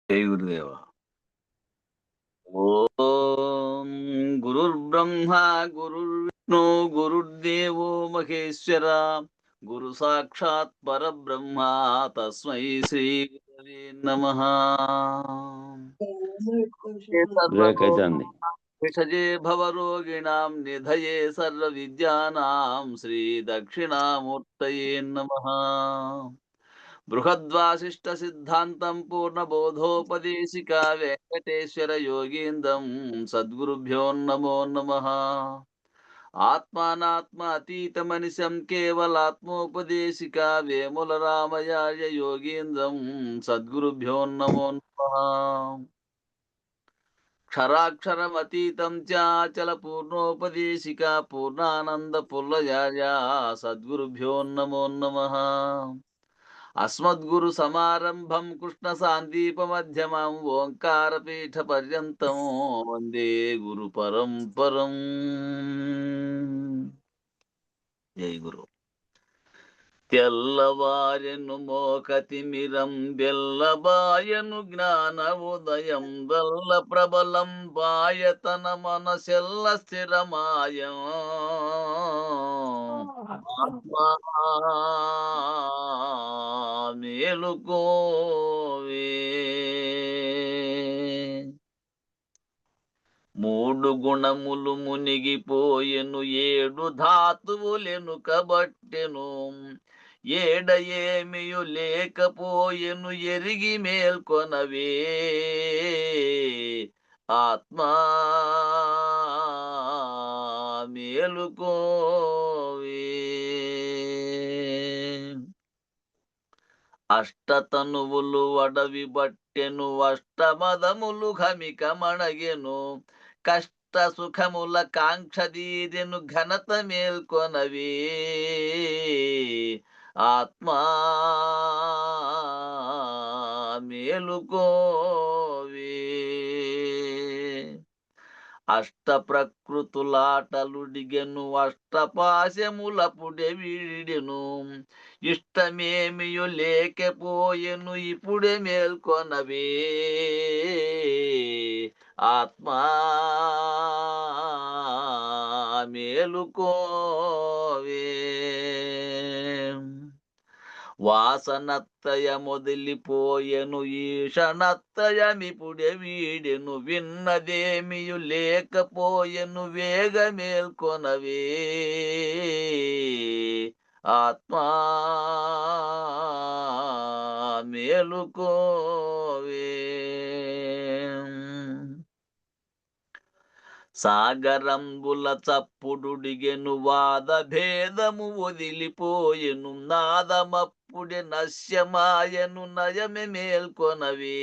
జై గురుదేవ. ఓం గురుర్బ్రహ్మ గురుర్విష్ణు గురుర్దేవో మహేశ్వర గురు సాక్షాత్ పరబ్రహ్మ తస్మై శ్రీ గురవే నమః. బ్రేక్ అవుతుంది. విషజే భవరోగిణాం నిధయే సర్వ విద్యానాం శ్రీ దక్షిణామూర్తయే నమః. బృహద్వాసిష్ట సిద్ధాంతం పూర్ణబోధోపదేశిక వెంకటేశ్వర యోగీంద్రం సద్గురుభ్యో నమో నమః. ఆత్మానాత్మ అతీతమనిశం కేవలాత్మోపదేశిక వేముల రామయాయ యోగీంద్రం సద్గురుభ్యో నమో నమః. క్షరాక్షరమతీతం చాచల పూర్ణోపదేశిక పూర్ణానంద పుల్లయాయ సద్గురుభ్యో నమో నమః. అస్మద్గురు సమారంభం కృష్ణ సాందీపమధ్యమం ఓంకారపీఠ పర్యంతం వందే గురు పరంపరం. జై గురు. తెల్లవారెను మోకతిమిరం బెల్లబాయను జ్ఞాన ఉదయం వల్ల ప్రబలం బాయతన మనసెల్ల స్థిరమాయం ఆత్మా మేలుకోవే. మూడు గుణములు మునిగిపోయెను ఏడు ధాతువులెను కబట్టెను ఏడ ఏమియు లేకపోయెను ఎరిగి మేల్కొనవే ఆత్మా మేలుకోవే. అష్టతనువులు అడవి బట్టెను అష్టమదములు ఘమిక మణగెను కష్ట సుఖముల కాంక్షదీదెను ఘనత మేల్కొనవే ఆత్మా మేలుకోవే. అష్ట ప్రకృతులాటలుడిగెను అష్టపాశముల పుడె వీడెను ఇష్టమేమియు లేకపోయెను ఇప్పుడే మేల్కొనవే ఆత్మా మేలుకోవే. వాసనత్తయ మొదలిపోయెను ఈషణత్తయమిపుడే వీడెను విన్నదేమియు లేకపోయెను వేగ మేల్కొనవే ఆత్మా మేలుకోవే. సాగరంబుల చప్పుడుడిగెను వాద భేదము వదిలిపోయెను నాదమప్పుడే నశ్యమాయను నయమే మేల్కొనవే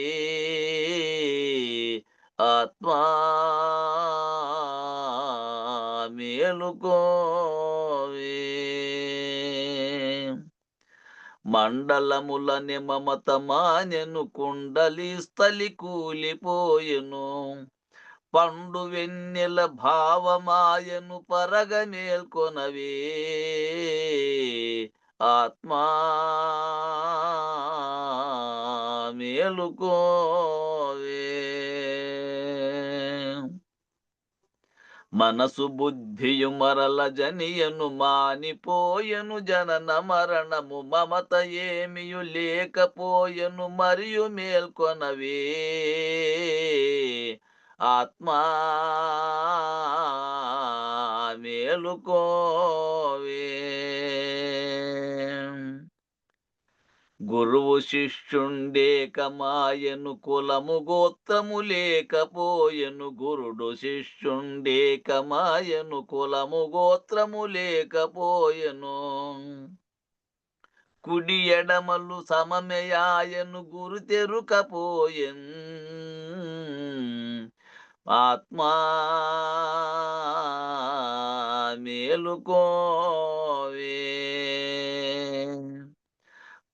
ఆత్మా మేలుకోవే. మండలములని మమత మానెను కుండలి స్థలి కూలిపోయెను పండు వెన్నెల భావమాయను పరగ మేల్కొనవే ఆత్మా మేలుకోవే. మనసు బుద్ధియు మరల జనియను మానిపోయెను జనన మరణము మమత ఏమియు లేకపోయెను మరియు మేల్కొనవే ఆత్మా మేలుకోవే. గురువు శిష్యుండేకమాయను కులము గోత్రము లేకపోయెను గురుడు శిష్యుండేకమాయను కులము గోత్రము లేకపోయెను కుడి ఎడమలు సమమయాయను గురు తెరుకపోయెన్ ఆత్మా మేలుకోవే.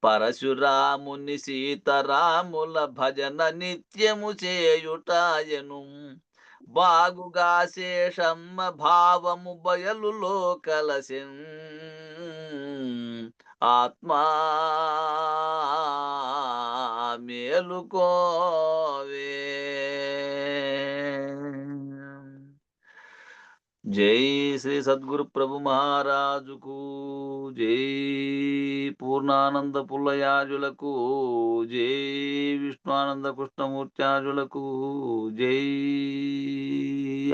పరశురాముని సీతారాముల భజన నిత్యము చేయుటాయను బాగుగా శేషమ్మ భావము బయలులో కలసిన్ ఆత్మా మేలుకోవే. జై శ్రీ సద్గురు ప్రభు మహారాజుకు జై. పూర్ణానంద పుల్లయాజులకు జై. విష్ణుానంద కృష్ణమూర్త్యాజులకు జై.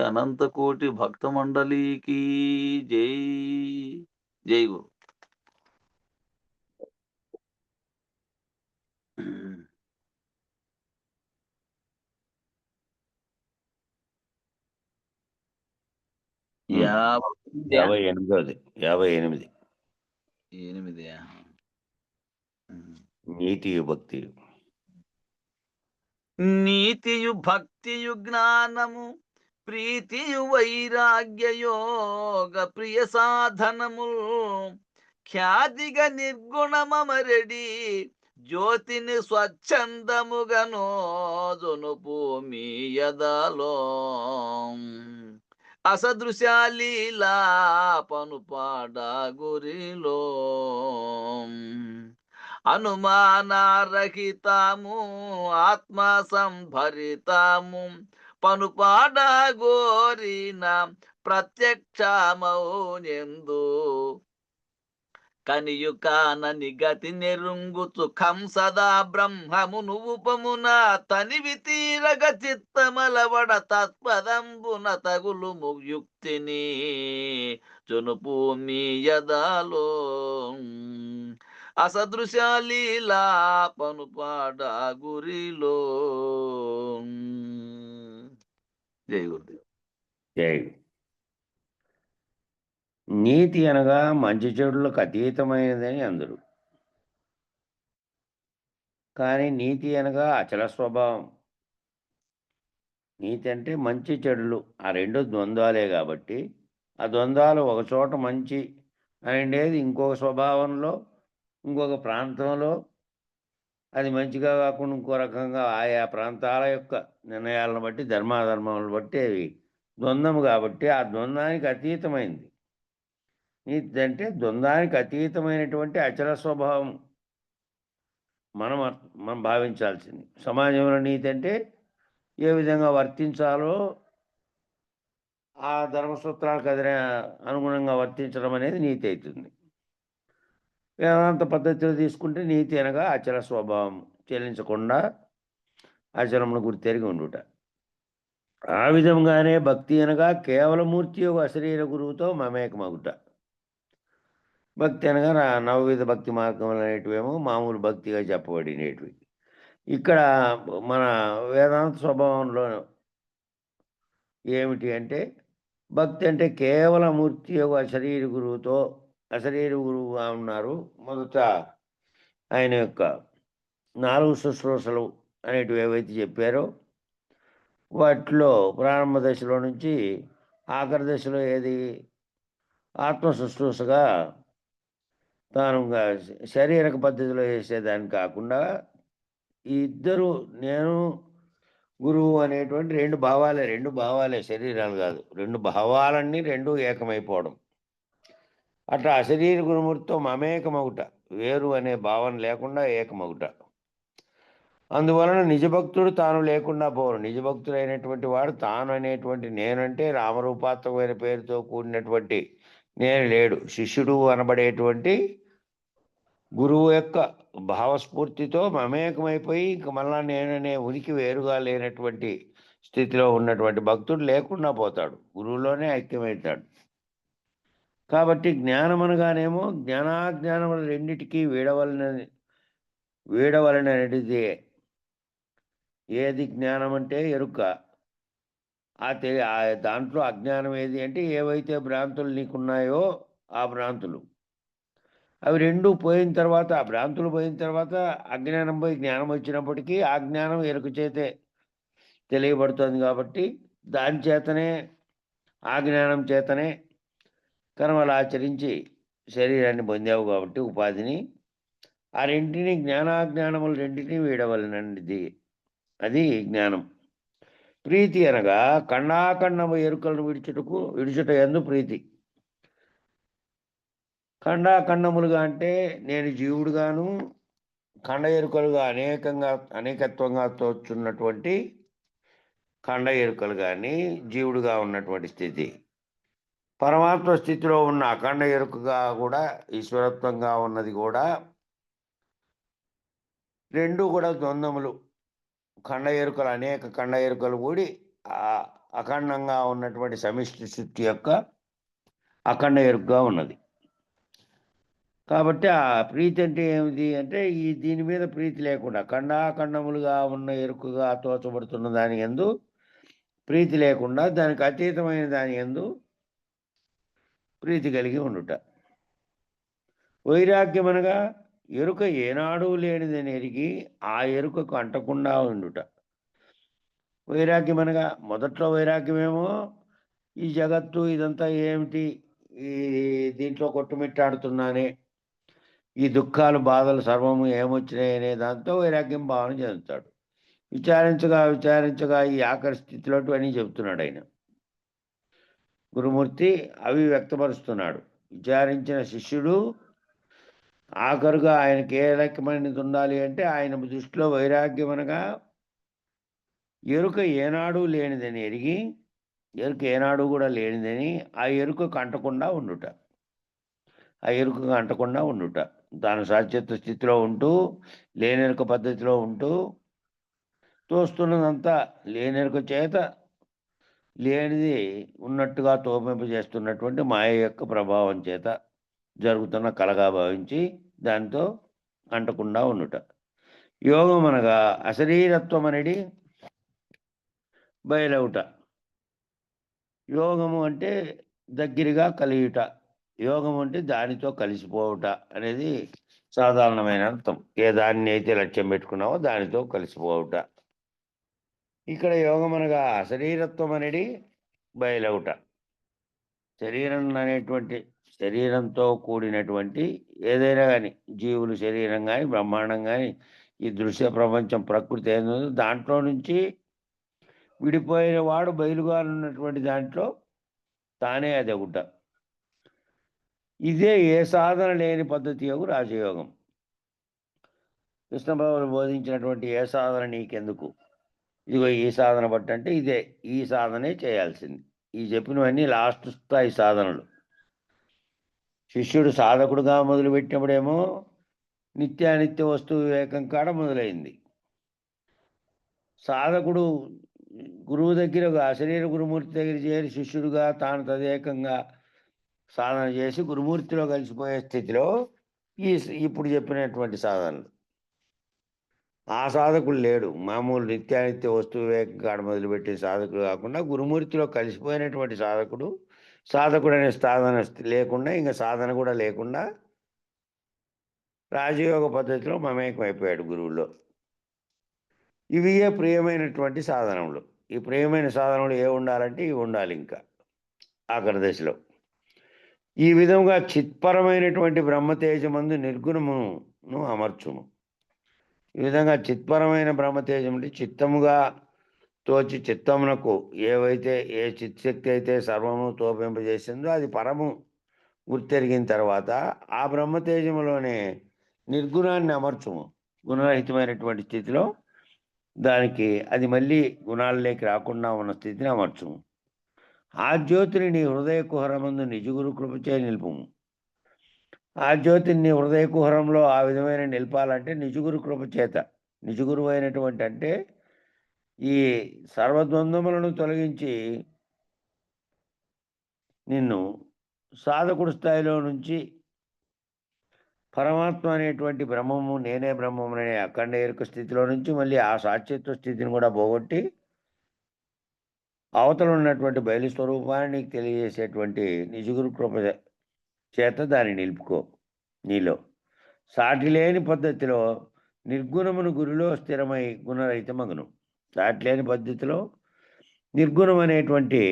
అనంత కోటి భక్త మండలికి జై. జై గురు. ఉమ్. యాభై 58. 58 ఎనిమిది. నీతియు భక్తి. నీతియు భక్తియు జ్ఞానము ప్రీతియు వైరాగ్య యోగ ప్రియ సాధనముల్ ఖ్యాతిగా నిర్గుణమమరెడి జ్యోతిని స్వచ్ఛందముగనో జొనుపు మీయదలో అసదృశాలీలా పనుపాడ గురిలో అనుమానారహితము ఆత్మ సంభరితము పనుపాడ గోరిన ప్రత్యక్షమౌనెందు కనియుకానని గతి నెరుంగుచు కంసదా బ్రహ్మమును ఉపమున తనివి తీరగ చిత్తమలవడ తత్పదంబున తగులు ముయుక్తిని జొనుపు మీయదాలో అసదృశాలీలా పనుపాడ గురిలో. జై గురుదేవ్. జై. నీతి అనగా మంచి చెడులకు అతీతమైనదని అందరు. కానీ నీతి అనగా అచల స్వభావం. నీతి అంటే మంచి చెడులు ఆ రెండు ద్వంద్వాలే కాబట్టి ఆ ద్వంద్వాలు ఒక చోట మంచి అనేది ఇంకొక స్వభావంలో ఇంకొక ప్రాంతంలో అది మంచిగా కాకుండా ఇంకో రకంగా ఆయా ప్రాంతాల యొక్క నిర్ణయాలను బట్టి ధర్మాధర్మాలను బట్టి అవి ద్వంద్వము కాబట్టి ఆ ద్వంద్వానికి అతీతమైంది. నీతి అంటే ద్వంద్వానికి అతీతమైనటువంటి అచల స్వభావం మనం భావించాల్సింది. సమాజంలో నీతి అంటే ఏ విధంగా వర్తించాలో ఆ ధర్మసూత్రాలకు అనుగుణంగా వర్తించడం అనేది నీతి అవుతుంది. వేదాంత పద్ధతిలో తీసుకుంటే నీతి అనగా అచల స్వభావం, చెల్లించకుండా అచలమును గుర్తెరిగి ఉండుట. ఆ విధంగానే భక్తి అనగా కేవలమూర్తి యొక్క అశరీర గురువుతో మమేకమగుట. భక్తి అనగా నవవిధ భక్తి మార్గములు అనేటివేమో మామూలు భక్తిగా చెప్పబడినవి. ఇక్కడ మన వేదాంత స్వభావంలో ఏమిటి అంటే భక్తి అంటే కేవలం మూర్తి యొక్క అశరీర గురువుతో, అశరీర గురువుగా ఉన్నారు. మొదట ఆయన యొక్క 4 శుశ్రూషలు అనేటివి ఏవైతే చెప్పారో వాటిలో ప్రారంభ దశలో నుంచి ఆఖరి దశలో ఏది ఆత్మ శుశ్రూషగా తాను శారీరక పద్ధతిలో చేసేదాన్ని కాకుండా ఈ ఇద్దరు నేను గురువు అనేటువంటి రెండు భావాలే, శరీరాలు కాదు. రెండు భావాలన్నీ రెండు ఏకమైపోవడం. అట్లా అశరీర గురుమూర్తితో మమేకమగుట, వేరు అనే భావన లేకుండా ఏకమగుట. అందువలన నిజభక్తుడు తాను లేకుండా పోరు. నిజభక్తుడైనటువంటి వాడు తాను అనేటువంటి నేనంటే రామరూపాత్మకమైన పేరుతో కూడినటువంటి నేను లేడు. శిష్యుడు అనబడేటువంటి గురువు యొక్క భావస్ఫూర్తితో మమేకమైపోయి ఇంక మళ్ళా నేననే ఉనికి వేరుగా లేనటువంటి స్థితిలో ఉన్నటువంటి భక్తుడు లేకుండా పోతాడు, గురువులోనే ఐక్యమవుతాడు. కాబట్టి జ్ఞానం అనగానేమో జ్ఞానాజ్ఞానములు రెండిటికీ వీడవలనది. ఏది జ్ఞానం అంటే ఎరుక. దాంట్లో అజ్ఞానం ఏది అంటే ఏవైతే భ్రాంతులు నీకున్నాయో ఆ భ్రాంతులు. అవి రెండు పోయిన తర్వాత, ఆ భ్రాంతులు పోయిన తర్వాత అజ్ఞానం పోయి జ్ఞానం వచ్చినప్పటికీ ఆ జ్ఞానం ఎరుక చేతే తెలియబడుతుంది. కాబట్టి దాని చేతనే, ఆ జ్ఞానం చేతనే కర్మలు ఆచరించి శరీరాన్ని పొందావు కాబట్టి ఉపాధిని, ఆ రెంటిని జ్ఞానాజ్ఞానములు రెండింటినీ వీడవలనండి. అది జ్ఞానం. ప్రీతి అనగా ఖండాఖండము ఎరుకలను విడుచుట యందు ప్రీతి. ఖండాఖండములుగా అంటే నేను జీవుడుగాను, ఖండ ఎరుకలుగా అనేకత్వంగా తోచున్నటువంటి ఖండ ఎరుకలు కానీ జీవుడుగా ఉన్నటువంటి స్థితి. పరమాత్మ స్థితిలో ఉన్న అఖండ ఎరుకగా కూడా ఈశ్వరత్వంగా ఉన్నది కూడా రెండు కూడా ద్వంద్వములు. ఖండ ఎరుకలు, అనేక ఖండ ఎరుకలు కూడి అఖండంగా ఉన్నటువంటి సమిష్టి శుద్ధి యొక్క అఖండ ఎరుకగా ఉన్నది. కాబట్టి ఆ ప్రీతి అంటే ఏమిటి అంటే దీని మీద ప్రీతి లేకుండా ఖండాఖండములుగా ఉన్న ఎరుకగా తోచబడుతున్న దాని యందు ప్రీతి లేకుండా దానికి అతీతమైన దాని యందు ప్రీతి కలిగి ఉండుట. వైరాగ్యం అనగా ఎరుక ఏనాడు లేనిదని ఎరిగి ఆ ఎరుకకు అంటకుండా ఉండుట. వైరాగ్యం అనగా మొదట్లో వైరాగ్యమేమో ఈ జగత్తు ఇదంతా ఏమిటి, ఈ దీంట్లో కొట్టుమిట్టాడుతున్నానే, ఈ దుఃఖాలు బాధలు సర్వము ఏమొచ్చినాయి అనే దాంతో వైరాగ్యం భావన చెందుతాడు. విచారించగా విచారించగా ఈ ఆఖరి స్థితిలో అని చెబుతున్నాడు ఆయన. గురుమూర్తి అవి వ్యక్తపరుస్తున్నాడు. విచారించిన శిష్యుడు ఆఖరుగా ఆయనకి ఏ రకమైనది ఉండాలి అంటే ఆయన దృష్టిలో వైరాగ్యం అనగా ఎరుక ఏనాడు లేనిదని ఎరిగి, ఎరుక ఏనాడు కూడా లేనిదని ఆ ఎరుకకు అంటకుండా ఉండుట. ఆ ఎరుకకు అంటకుండా ఉండుట, తాను సాధ్యత్వ స్థితిలో ఉంటూ లేనెరుక పద్ధతిలో ఉంటూ తోస్తున్నదంతా లేనెరుక చేత లేనిది ఉన్నట్టుగా తోపింపజేస్తున్నటువంటి మాయ యొక్క ప్రభావం చేత జరుగుతున్న కలగా భావించి దాంతో అంటకుండా ఉండుట. యోగం అనగా అశరీరత్వం అనేది బయలవుట. యోగము అంటే దగ్గరగా కలియుట. యోగం అంటే దానితో కలిసిపోవుట అనేది సాధారణమైన అర్థం. ఏ దాన్ని అయితే లక్ష్యం పెట్టుకున్నావో దానితో కలిసిపోవుట. ఇక్కడ యోగం అనగా అశరీరత్వం అనేది బయలవుట. శరీరం అనేటువంటి శరీరంతో కూడినటువంటి ఏదైనా కానీ జీవులు శరీరం కానీ బ్రహ్మాండం కానీ ఈ దృశ్య ప్రపంచం ప్రకృతి ఏదో దాంట్లో నుంచి విడిపోయిన వాడు బయలుగా ఉన్నటువంటి దాంట్లో తానే అది ఒకట. ఇదే ఏ సాధన లేని పద్ధతి యోగు రాజయోగం. కృష్ణబాబులు బోధించినటువంటి ఏ సాధన నీకెందుకు, ఇదిగో ఈ సాధన బట్టి అంటే ఇదే, ఈ సాధనే చేయాల్సింది. ఈ చెప్పినవన్నీ లాస్ట్ స్థాయి సాధనలు. శిష్యుడు సాధకుడుగా మొదలుపెట్టినప్పుడేమో నిత్యానిత్య వస్తు వివేకం కాడ మొదలైంది. సాధకుడు గురువు దగ్గర అశరీర గురుమూర్తి దగ్గర చేరి శిష్యుడుగా తాను తదేకంగా సాధన చేసి గురుమూర్తిలో కలిసిపోయే స్థితిలో ఇప్పుడు చెప్పినటువంటి సాధనలు. ఆ సాధకుడు లేడు. మామూలు నిత్యానిత్య వస్తు వివేకం కాడ మొదలుపెట్టే సాధకుడు కాకుండా గురుమూర్తిలో కలిసిపోయినటువంటి సాధకుడు, సాధకుడు అనే సాధన లేకుండా ఇంకా సాధన కూడా లేకుండా రాజయోగ పద్ధతిలో మమేకం అయిపోయాడు గురువులో. ఇవియే ప్రియమైనటువంటి సాధనములు. ఈ ప్రియమైన సాధనలు ఏ ఉండాలంటే ఇవి ఉండాలి. ఇంకా ఆఖరి దశలో ఈ విధంగా చిత్పరమైనటువంటి బ్రహ్మతేజమందు నిర్గుణమును అమర్చుము. ఈ విధంగా చిత్పరమైన బ్రహ్మతేజం అంటే చిత్తముగా తోచి చిత్తమునకు ఏవైతే ఏ చిత్శక్తి అయితే సర్వము తోపింపజేసిందో అది పరము గుర్తెరిగిన తర్వాత ఆ బ్రహ్మతేజములోనే నిర్గుణాన్ని అమర్చుము. గుణరహితమైనటువంటి స్థితిలో దానికి అది మళ్ళీ గుణాలలోకి రాకుండా ఉన్న స్థితిని అమర్చుము. ఆ జ్యోతిని నీ హృదయ కుహరమందు నిజగురు కృపచే నిలుపుము. ఆ జ్యోతిని నీ హృదయ కుహరంలో ఆ విధమైన నిలపాలంటే నిజగురు కృప చేత. నిజగురువు అయినటువంటి అంటే ఈ సర్వద్వంద్వములను తొలగించి నిన్ను సాధకుడు స్థాయిలో నుంచి పరమాత్మ అనేటువంటి బ్రహ్మము, నేనే బ్రహ్మము అనే అఖండ ఎరుక స్థితిలో నుంచి మళ్ళీ ఆ సాక్షిత్వ స్థితిని కూడా పోగొట్టి అవతల ఉన్నటువంటి బయలు స్వరూపాన్ని నీకు తెలియజేసేటువంటి నిజగురు కృప చేత దాన్ని నిలుపుకో. నీలో సాటి లేని పద్ధతిలో నిర్గుణమును గురిలో స్థిరమై గుణరహితమగును. సాటి లేని పద్ధతిలో నిర్గుణం అనేటువంటి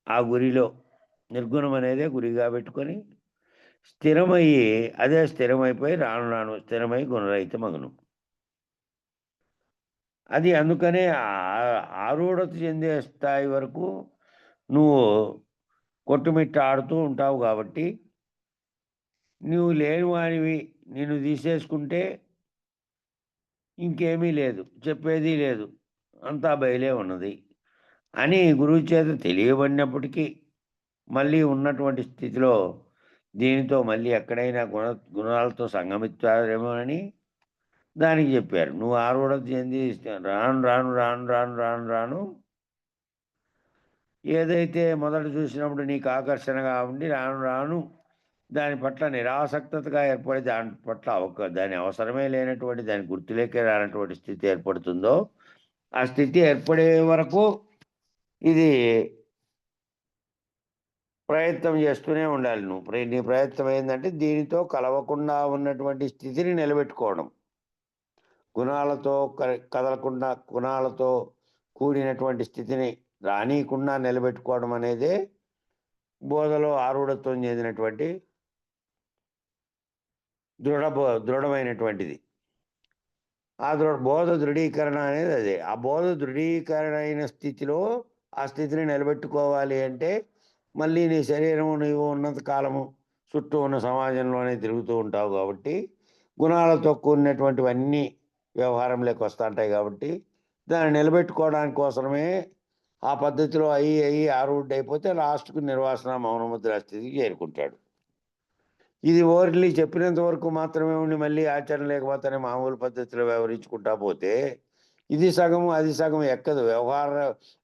ఆ గురిలో, నిర్గుణం అనేదే గురిగా పెట్టుకొని స్థిరమయ్యి అదే స్థిరమైపోయి రాను రాను స్థిరమై గుణరహితమగును. అది అందుకనే ఆరూఢత చెందే స్థాయి వరకు నువ్వు కొట్టుమిట్ట ఆడుతూ ఉంటావు. కాబట్టి నువ్వు లేనివానివి నిన్ను తీసేసుకుంటే ఇంకేమీ లేదు, చెప్పేది లేదు, అంతా బయలే ఉన్నది అని గురువు చేత తెలియబడినప్పటికీ మళ్ళీ ఉన్నటువంటి స్థితిలో దీనితో మళ్ళీ ఎక్కడైనా గుణాలతో సంగమిస్తారేమోనని దానికి చెప్పారు. నువ్వు ఆరూఢత చెంది రాను, రాను, రాను, రాను, రాను, రాను ఏదైతే మొదట చూసినప్పుడు నీకు ఆకర్షణగా ఉండి రాను, రాను దాని పట్ల నిరాసక్తతగా ఏర్పడి దాని పట్ల దాని అవసరమే లేనటువంటి దాని గుర్తులేకే రానటువంటి స్థితి ఏర్పడుతుందో, ఆ స్థితి ఏర్పడే వరకు ఇది ప్రయత్నం చేస్తూనే ఉండాలి నువ్వు. నీ ప్రయత్నం ఏందంటే దీనితో కలవకుండా ఉన్నటువంటి స్థితిని నిలబెట్టుకోవడం. గుణాలతో కదలకుండా గుణాలతో కూడినటువంటి స్థితిని రానీయకుండా నిలబెట్టుకోవడం అనేదే బోధలో ఆరూఢత్వం చెందినటువంటి దృఢమైనటువంటిది. ఆ బోధ దృఢీకరణ అనేది అదే. ఆ బోధ దృఢీకరణ అయిన స్థితిలో ఆ స్థితిని నిలబెట్టుకోవాలి అంటే మళ్ళీ నీ శరీరం నీవు ఉన్నంత కాలము చుట్టూ ఉన్న సమాజంలోనే తిరుగుతూ ఉంటావు కాబట్టి గుణాలతో కూడినటువంటివన్నీ వ్యవహారంలోకి వస్తూ ఉంటాయి కాబట్టి దాన్ని నిలబెట్టుకోవడానికి కోసమే ఆ పద్ధతిలో అయ్యి ఆరూఢ అయిపోతే లాస్ట్‌కు నిర్వాసన మౌనముద్ర స్థితికి చేరుకుంటాడు. ఇది ఓన్లీ చెప్పినంత వరకు మాత్రమే ఉండి మళ్ళీ ఆచరణ లేకపోతేనే మామూలు పద్ధతిలో వ్యవహరించుకుంటా పోతే, ఇది సగము, అది సగం ఎక్కదు.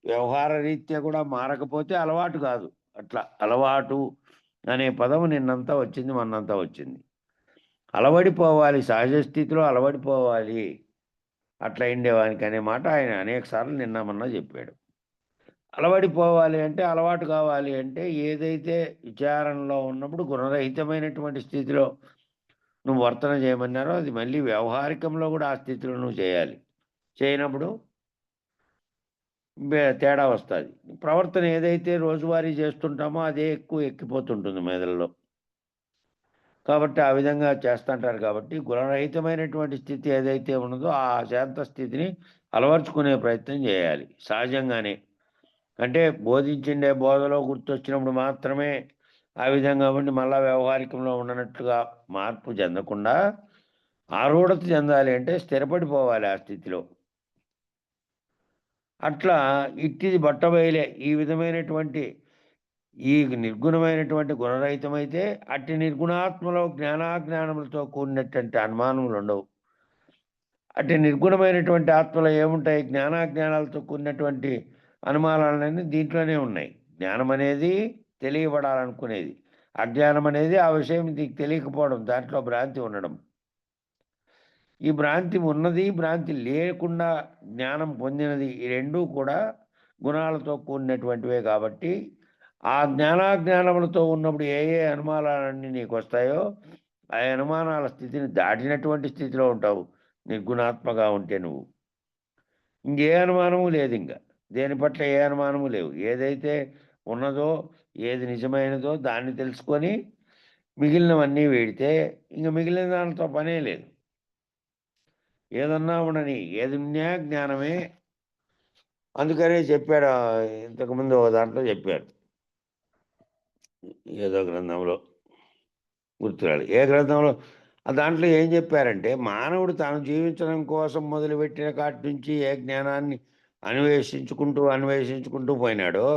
వ్యవహార రీత్యా కూడా మారకపోతే అలవాటు కాదు. అట్లా అలవాటు అనే పదం నిన్నంతా వచ్చింది, మొన్నంతా వచ్చింది. అలవడిపోవాలి, సహజ స్థితిలో అలవడిపోవాలి. అట్లా అయిండేవానికి అనే మాట ఆయన అనేక సార్లు నిన్న మొన్న చెప్పాడు. అలవడిపోవాలి అంటే, అలవాటు కావాలి అంటే, ఏదైతే విచారణలో ఉన్నప్పుడు గుణరహితమైనటువంటి స్థితిలో నువ్వు వర్తన చేయమన్నారో, అది మళ్ళీ వ్యవహారికంలో కూడా ఆ స్థితిలో నువ్వు చేయాలి. చేయనప్పుడు తేడా వస్తది. ప్రవర్తన ఏదైతే రోజువారీ చేస్తుంటామో అదే ఎక్కువ ఎక్కిపోతుంటుంది మెదడులో. కాబట్టి ఆ విధంగా చేస్తుంటారు కాబట్టి, గుణరహితమైనటువంటి స్థితి ఏదైతే ఉన్నదో, ఆ శాంత స్థితిని అలవరుచుకునే ప్రయత్నం చేయాలి సహజంగానే. అంటే బోధించిండే బోధలో గుర్తొచ్చినప్పుడు మాత్రమే ఆ విధంగా ఉండి మళ్ళా వ్యవహారికంలో ఉండనట్లుగా మార్పు చెందకుండా ఆరూఢత చెందాలి అంటే స్థిరపడిపోవాలి ఆ స్థితిలో. అట్లా ఇట్టిది బట్టబయలే ఈ విధమైనటువంటి ఈ నిర్గుణమైనటువంటి గుణరహితమైతే అట్టి నిర్గుణాత్మలో జ్ఞానాజ్ఞానములతో కూడినటువంటి అనుమానములుండవు. అట్టి నిర్గుణమైనటువంటి ఆత్మలో ఏముంటాయి? జ్ఞానాజ్ఞానాలతో కూడినటువంటి అనుమానాలన్నీ దీంట్లోనే ఉన్నాయి. జ్ఞానం అనేది తెలియబడాలనుకునేది. అజ్ఞానం అనేది ఆ విషయం నీకు తెలియకపోవడం, దాంట్లో భ్రాంతి ఉండడం. ఈ భ్రాంతి ఉన్నది, భ్రాంతి లేకుండా జ్ఞానం పొందినది ఈ రెండూ కూడా గుణాలతో కూడినటువంటివే కాబట్టి, ఆ జ్ఞానాజ్ఞానములతో ఉన్నప్పుడు ఏ ఏ అనుమానాలన్నీ నీకొస్తాయో, ఆ అనుమానాల స్థితిని దాటినటువంటి స్థితిలో ఉంటావు. నిర్గుణాత్మగా ఉంటే నువ్వు. ఇంకే అనుమానము లేదింక. దేని పట్ల ఏ అనుమానము లేవు. ఏదైతే ఉన్నదో, ఏది నిజమైనదో దాన్ని తెలుసుకొని మిగిలినవన్నీ వీడితే ఇంక మిగిలిన దానితో పనే లేదు. ఏదన్నా ఉండని. ఏదున్నా జ్ఞానమే. అందుకనే చెప్పాడు ఇంతకుముందు ఓ దాంట్లో చెప్పారు. ఏదో గ్రంథంలో గుర్తురాదు. ఏ గ్రంథంలో దాంట్లో ఏం చెప్పారంటే, మానవుడు తాను జీవించడం కోసం మొదలుపెట్టిన కాటి నుంచి ఏ జ్ఞానాన్ని అన్వేషించుకుంటూ పోయినాడో,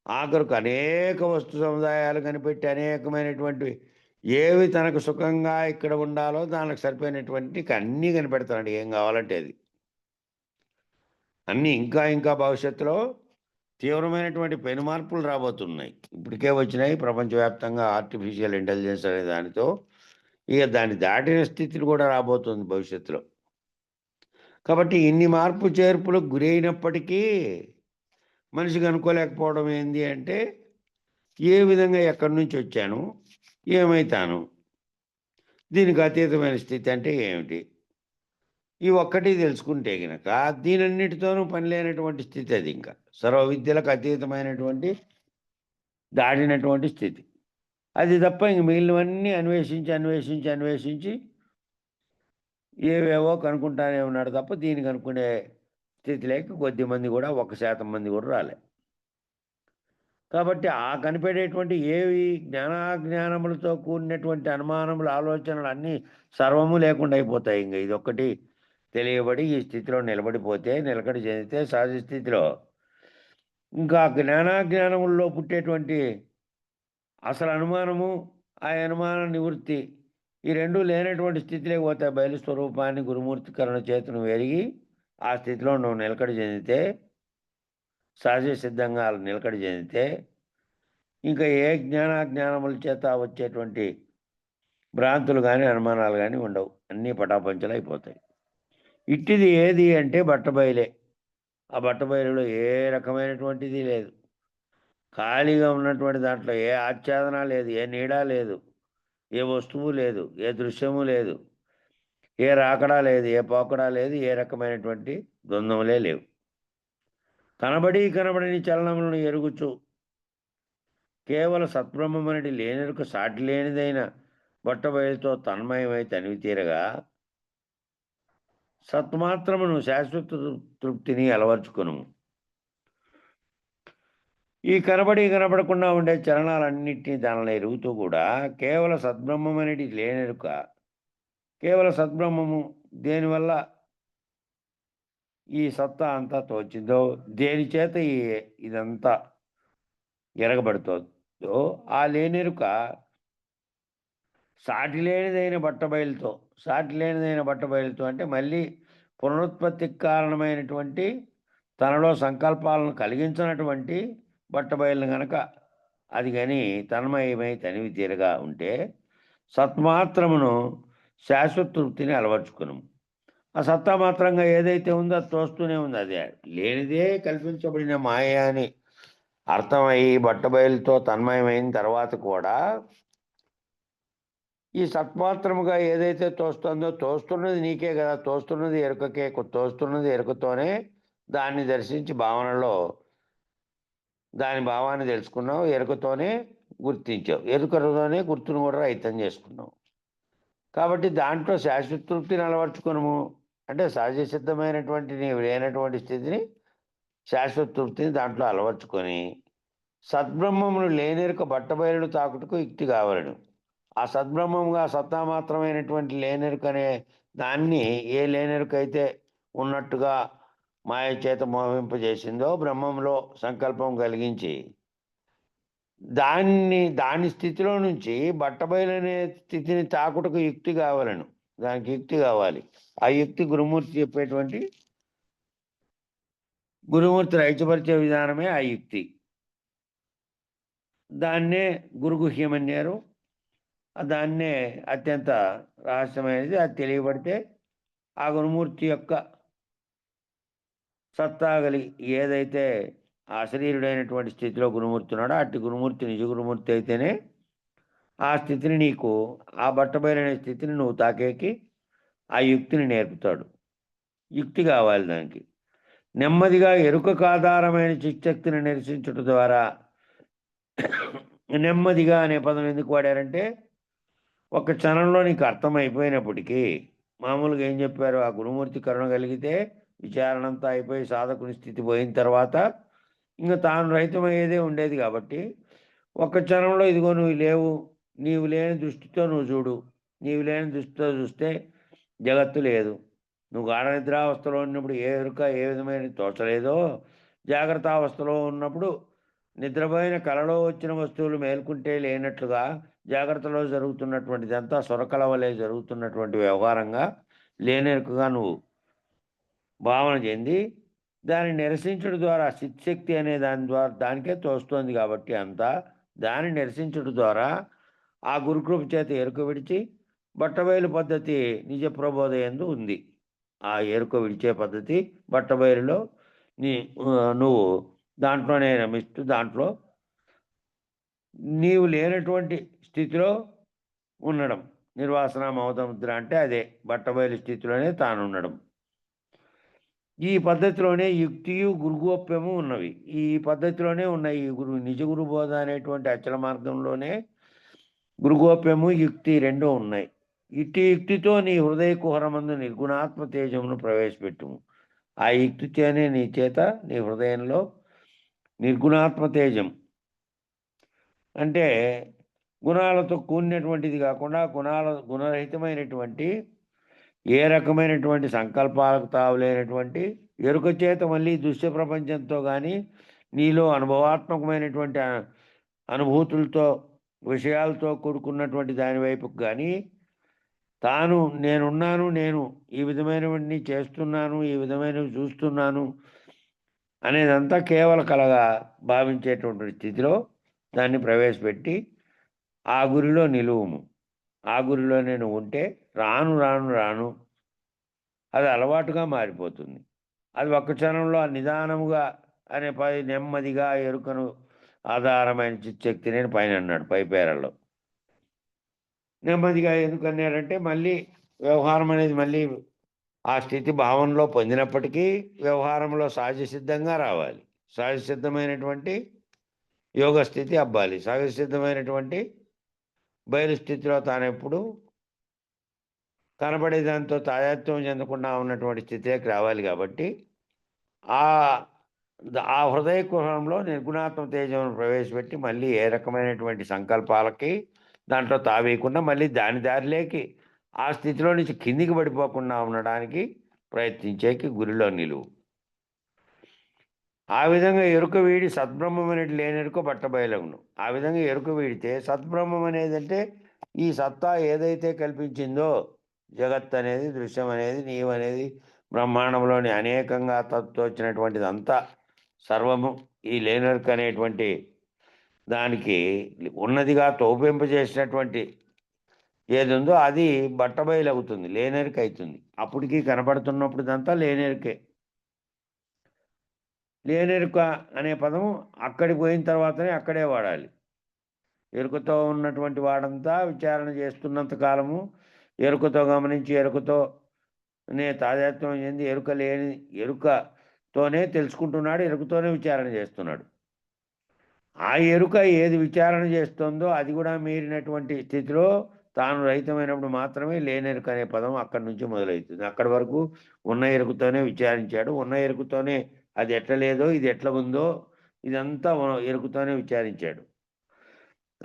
ఆఖరుకు అనేక వస్తు సముదాయాలు కనిపెట్టి అనేకమైనటువంటివి ఏవి తనకు సుఖంగా ఇక్కడ ఉండాలో దానికి సరిపోయినటువంటి అన్నీ కనిపెడతాడు ఏం కావాలంటే అది. అన్నీ ఇంకా ఇంకా భవిష్యత్తులో తీవ్రమైనటువంటి పెనుమార్పులు రాబోతున్నాయి. ఇప్పటికే వచ్చినాయి ప్రపంచవ్యాప్తంగా ఆర్టిఫిషియల్ ఇంటెలిజెన్స్ అనే దానితో. ఇక దాన్ని దాటిన స్థితిని కూడా రాబోతుంది భవిష్యత్తులో. కాబట్టి ఇన్ని మార్పు చేర్పులకు గురైనప్పటికీ మనిషికి అనుకోలేకపోవడం ఏంది అంటే, ఏ విధంగా ఎక్కడి నుంచి వచ్చాను? ఏమైతాను? దీనికి అతీతమైన స్థితి అంటే ఏమిటి? ఈ ఒక్కటి తెలుసుకుంటే గనక దీనన్నిటితోనూ పని లేనటువంటి స్థితి అది ఇంకా. సర్వ విద్యలకు అతీతమైనటువంటి దాటినటువంటి స్థితి. అది తప్ప ఇంక మిగిలినవన్నీ అన్వేషించి ఏవేవో కనుక్కుంటానే ఉన్నాడు తప్ప దీన్ని కనుక్కునే స్థితిలోకి కొద్దిమంది కూడా 1% మంది కూడా రాలే. కాబట్టి ఆ కనిపెట్టేటువంటి ఏవి జ్ఞానాజ్ఞానములతో కూడినటువంటి అనుమానములు, ఆలోచనలు అన్నీ సర్వము లేకుండా అయిపోతాయి. ఇంక ఇదొక్కటి తెలియబడి ఈ స్థితిలో నిలబడిపోతే, నిలకడ చెందితే సహజ స్థితిలో ఇంకా జ్ఞానాజ్ఞానముల్లో పుట్టేటువంటి అసలు అనుమానము, ఆ అనుమాన నివృత్తి ఈ 2 లేనటువంటి స్థితిలోకి పోతాయి. బయలు స్వరూపాన్ని గురుమూర్తీకరణ చేత నువ్వు ఎరిగి, ఆ స్థితిలో నువ్వు నిలకడ చెందితే, సహజ సిద్ధంగా నిలకడ చెందితే, ఇంకా ఏ జ్ఞానాజ్ఞానముల చేత వచ్చేటువంటి భ్రాంతులు గాని, అనుమానాలు గాని ఉండవు. అన్నీ పటాపంచలైపోతాయి. ఇట్టిది ఏది అంటే బట్టబయలే. ఆ బట్టబయలులో ఏ రకమైనటువంటిది లేదు. ఖాళీగా ఉన్నటువంటి దాంట్లో ఏ ఆచ్ఛాదన లేదు, ఏ నీడ లేదు, ఏ వస్తువు లేదు, ఏ దృశ్యము లేదు, ఏ రాకడా లేదు, ఏ పోకడా లేదు, ఏ రకమైనటువంటి ద్వంద్వములే లేవు. కనబడి కనబడని చలనములను ఎరుగుచు కేవల సత్బ్రహ్మమనటి లేనెరుక సాటి లేనిదైన బట్టబయలుతో తన్మయమై తనివి తీరగా సత్మాత్రమును శాశ్వత తృప్తిని అలవర్చుకొను. ఈ కనబడి కనబడకుండా ఉండే చలనాలన్నింటినీ దానిలో ఎరుగుతూ కూడా కేవల సద్బ్రహ్మం అనేది లేనెరుక, కేవల సద్బ్రహ్మము దేనివల్ల ఈ సత్తా అంతా తోచిందో, దేని చేత ఇదంతా ఎరగబడుతుందో ఆ లేనెరుక సాటి లేనిదైన బట్టబయలుతో అంటే మళ్ళీ పునరుత్పత్తికి కారణమైనటువంటి తనలో సంకల్పాలను కలిగించినటువంటి బట్టబయలును గనక అది కానీ తన్మయమై తనివి తీరగా ఉంటే సత్మాత్రమును శాశ్వత తృప్తిని అలవర్చుకును. ఆ సత్తా మాత్రంగా ఏదైతే ఉందో అది తోస్తూనే ఉంది. అదే లేనిదే కల్పించబడిన మాయ అని అర్థమై బట్టబయలుతో తన్మయమైన తర్వాత కూడా ఈ సత్మాత్రముగా ఏదైతే తోస్తుందో తోస్తున్నది నీకే కదా, తోస్తున్నది ఎరుకకే, తోస్తున్నది ఎరుకతోనే దాన్ని దర్శించి భావనలో దాని భావాన్ని తెలుసుకున్నావు, ఎరుకతోనే గుర్తించావు, ఎరుకతోనే గుర్తును కూడా రహితం చేసుకున్నావు. కాబట్టి దాంట్లో శాశ్వత తృప్తిని అలవర్చుకును అంటే సహజ సిద్ధమైనటువంటి నీవు లేనటువంటి స్థితిని, శాశ్వత తృప్తిని దాంట్లో అలవర్చుకొని సద్బ్రహ్మమును లేనెరుక బట్టబయలుడు తాకుటకు యుక్తి కావలను. ఆ సద్బ్రహ్మముగా సత్తా మాత్రమైనటువంటి లేనెరుక అనే దాన్ని ఏ లేనెరుక అయితే ఉన్నట్టుగా మాయ చేత మోహింపజేసిందో బ్రహ్మంలో సంకల్పం కలిగించి దాని స్థితిలో నుంచి బట్టబయలనే స్థితిని తాకుటకు యుక్తి కావాలను. దానికి యుక్తి కావాలి. ఆ యుక్తి గురుమూర్తి రైతుపరిచే విధానమే ఆ యుక్తి. దాన్నే గురుగుహ్యమన్నారు. దాన్నే అత్యంత రహస్యమైనది. అది తెలియబడితే ఆ గురుమూర్తి యొక్క సత్తా ఏదైతే అశరీరుడైనటువంటి స్థితిలో గురుమూర్తి ఉన్నాడో అట్టి గురుమూర్తి నిజ గురుమూర్తి అయితేనే ఆ స్థితిని నీకు, ఆ బట్టబయలనే స్థితిని నువ్వు తాకేకి ఆ యుక్తిని నేర్పుతాడు. యుక్తి కావాలి దానికి. నెమ్మదిగా ఎరుకకు ఆధారమైన చిచ్చక్తిని నిరసించుట ద్వారా, నెమ్మదిగా అనే పదం ఎందుకు వాడారంటే ఒక క్షణంలో నీకు అర్థమైపోయినప్పటికీ, మామూలుగా ఏం చెప్పారు, ఆ గురుమూర్తి కరుణ కలిగితే విచారణ అంతా అయిపోయి సాధకుని స్థితి పోయిన తర్వాత ఇంకా తాను రహితమయ్యేదే ఉండేది. కాబట్టి ఒక్క క్షణంలో ఇదిగో నువ్వు లేవు, నీవు లేని దృష్టితో నువ్వు చూడు, నీవు లేని దృష్టితో చూస్తే జగత్తు లేదు. నువ్వు గాఢ నిద్రావస్థలో ఉన్నప్పుడు ఏ ఎరుక ఏ విధమైన తోచలేదో, జాగ్రత్త అవస్థలో ఉన్నప్పుడు నిద్రపోయిన కలలో వచ్చిన వస్తువులు మేల్కుంటే లేనట్లుగా జాగ్రత్తలో జరుగుతున్నటువంటిదంతా సొరకల వలె జరుగుతున్నటువంటి వ్యవహారంగా లేనెరుకగా నువ్వు భావన చెంది దాన్ని నిరసించడం ద్వారా చిత్శక్తి అనే దానికే తోస్తోంది. కాబట్టి అంతా దాన్ని నిరసించడం ద్వారా ఆ గురుకృప చేత ఎరుక విడిచి బట్టబయలు పద్ధతి నిజ ప్రబోధయందు ఉంది. ఆ ఎరుక విడిచే పద్ధతి బట్టబయలులో నువ్వు దాంట్లోనే రమిస్తూ దాంట్లో నీవు లేనటువంటి స్థితిలో ఉండడం. నిర్వాసన మౌతముద్ర అంటే అదే బట్టబయలు స్థితిలోనే తాను ఉండడం. ఈ పద్ధతిలోనే యుక్తియు గురుగోప్యము ఉన్నవి. ఈ పద్ధతిలోనే ఉన్నాయి. నిజ గురు బోధ అనేటువంటి అచల మార్గంలోనే గురుగోప్యము యుక్తి రెండూ ఉన్నాయి. ఇట్టి యుక్తితో నీ హృదయ కుహరమందు నిర్గుణాత్మ తేజమును ప్రవేశపెట్టుము. ఆ యుక్తితోనే నీ చేత నీ హృదయంలో నిర్గుణాత్మ తేజం అంటే గుణాలతో కూడినటువంటిది కాకుండా గుణరహితమైనటువంటి ఏ రకమైనటువంటి సంకల్పాలకు తావులేనటువంటి ఎరుక చేత మళ్ళీ దృశ్య ప్రపంచంతో కానీ నీలో అనుభవాత్మకమైనటువంటి అనుభూతులతో విషయాలతో కూడుకున్నటువంటి దాని వైపుకు కానీ తాను నేనున్నాను, నేను ఈ విధమైనవన్నీ చేస్తున్నాను, ఈ విధమైనవి చూస్తున్నాను అనేదంతా కేవల కలగా భావించేటువంటి స్థితిలో దాన్ని ప్రవేశపెట్టి ఆ గురిలో నిలువుము. ఆ గురిలోనే నువ్వు ఉంటే రాను రాను రాను అది అలవాటుగా మారిపోతుంది. అది ఒక్క క్షణంలో నిదానముగా అనే నెమ్మదిగా ఎరుకను ఆధారమైన చిత్తశక్తిని అని పైన అన్నాడు పై పేరాల్లో. నెమ్మదిగా ఎందుకన్నారంటే మళ్ళీ వ్యవహారం అనేది మళ్ళీ ఆ స్థితి భావనలో పొందినప్పటికీ వ్యవహారంలో సహజ సిద్ధంగా రావాలి. సహజ సిద్ధమైనటువంటి యోగ స్థితి అవ్వాలి. సహజ సిద్ధమైనటువంటి బయలు స్థితిలో తానెప్పుడు కనబడే దాంతో తాదాత్మ్యం చెందకుండా ఉన్నటువంటి స్థితిలోకి రావాలి కాబట్టి ఆ ఆ హృదయ కుహరంలో నిర్గుణాత్మ తేజమును ప్రవేశపెట్టి మళ్ళీ ఏ రకమైనటువంటి సంకల్పాలకి దాంట్లో తావేయకుండా మళ్ళీ దాని దారిలోకి ఆ స్థితిలో నుంచి కిందికి పడిపోకుండా ఉండడానికి ప్రయత్నించేకి గురిలో నిలువు. ఆ విధంగా ఎరుక వీడి సద్బ్రహ్మం అనేది లేనెరుక బట్టబయలగును. ఆ విధంగా ఎరుక వీడితే సద్బ్రహ్మం అనేదంటే ఈ సత్తా ఏదైతే కల్పించిందో జగత్ అనేది, దృశ్యం అనేది, నీవనేది, బ్రహ్మాండంలోని అనేకంగా తోచినటువంటిదంతా సర్వము ఈ లేనెరుక అనేటువంటి దానికి ఉన్నదిగా తోపింపజేసినటువంటి ఏది ఉందో అది బట్టబయలవుతుంది, లేనెరుక అవుతుంది. అప్పటికి కనబడుతున్నప్పుడు ఇదంతా లేనెరుకే. లేనెరుక అనే పదం అక్కడికి పోయిన తర్వాతనే అక్కడే వాడాలి. ఎరుకతో ఉన్నటువంటి వాడంతా విచారణ చేస్తున్నంత కాలము ఎరుకతో గమనించి ఎరుకతోనే తాదాత్మ్యం చెంది ఎరుకతోనే తెలుసుకుంటున్నాడు, ఎరుకతోనే విచారణ చేస్తున్నాడు. ఆ ఎరుక ఏది విచారణ చేస్తుందో అది కూడా మీరినటువంటి స్థితిలో తాను రహితమైనప్పుడు మాత్రమే లేనెరుక అనే పదం అక్కడి నుంచి మొదలవుతుంది. అక్కడి వరకు ఉన్న ఎరుకతోనే విచారించాడు. ఉన్న ఎరుకతోనే అది ఎట్లా లేదో ఇది ఎట్లా ఉందో ఇదంతా ఎరుకతోనే విచారించాడు.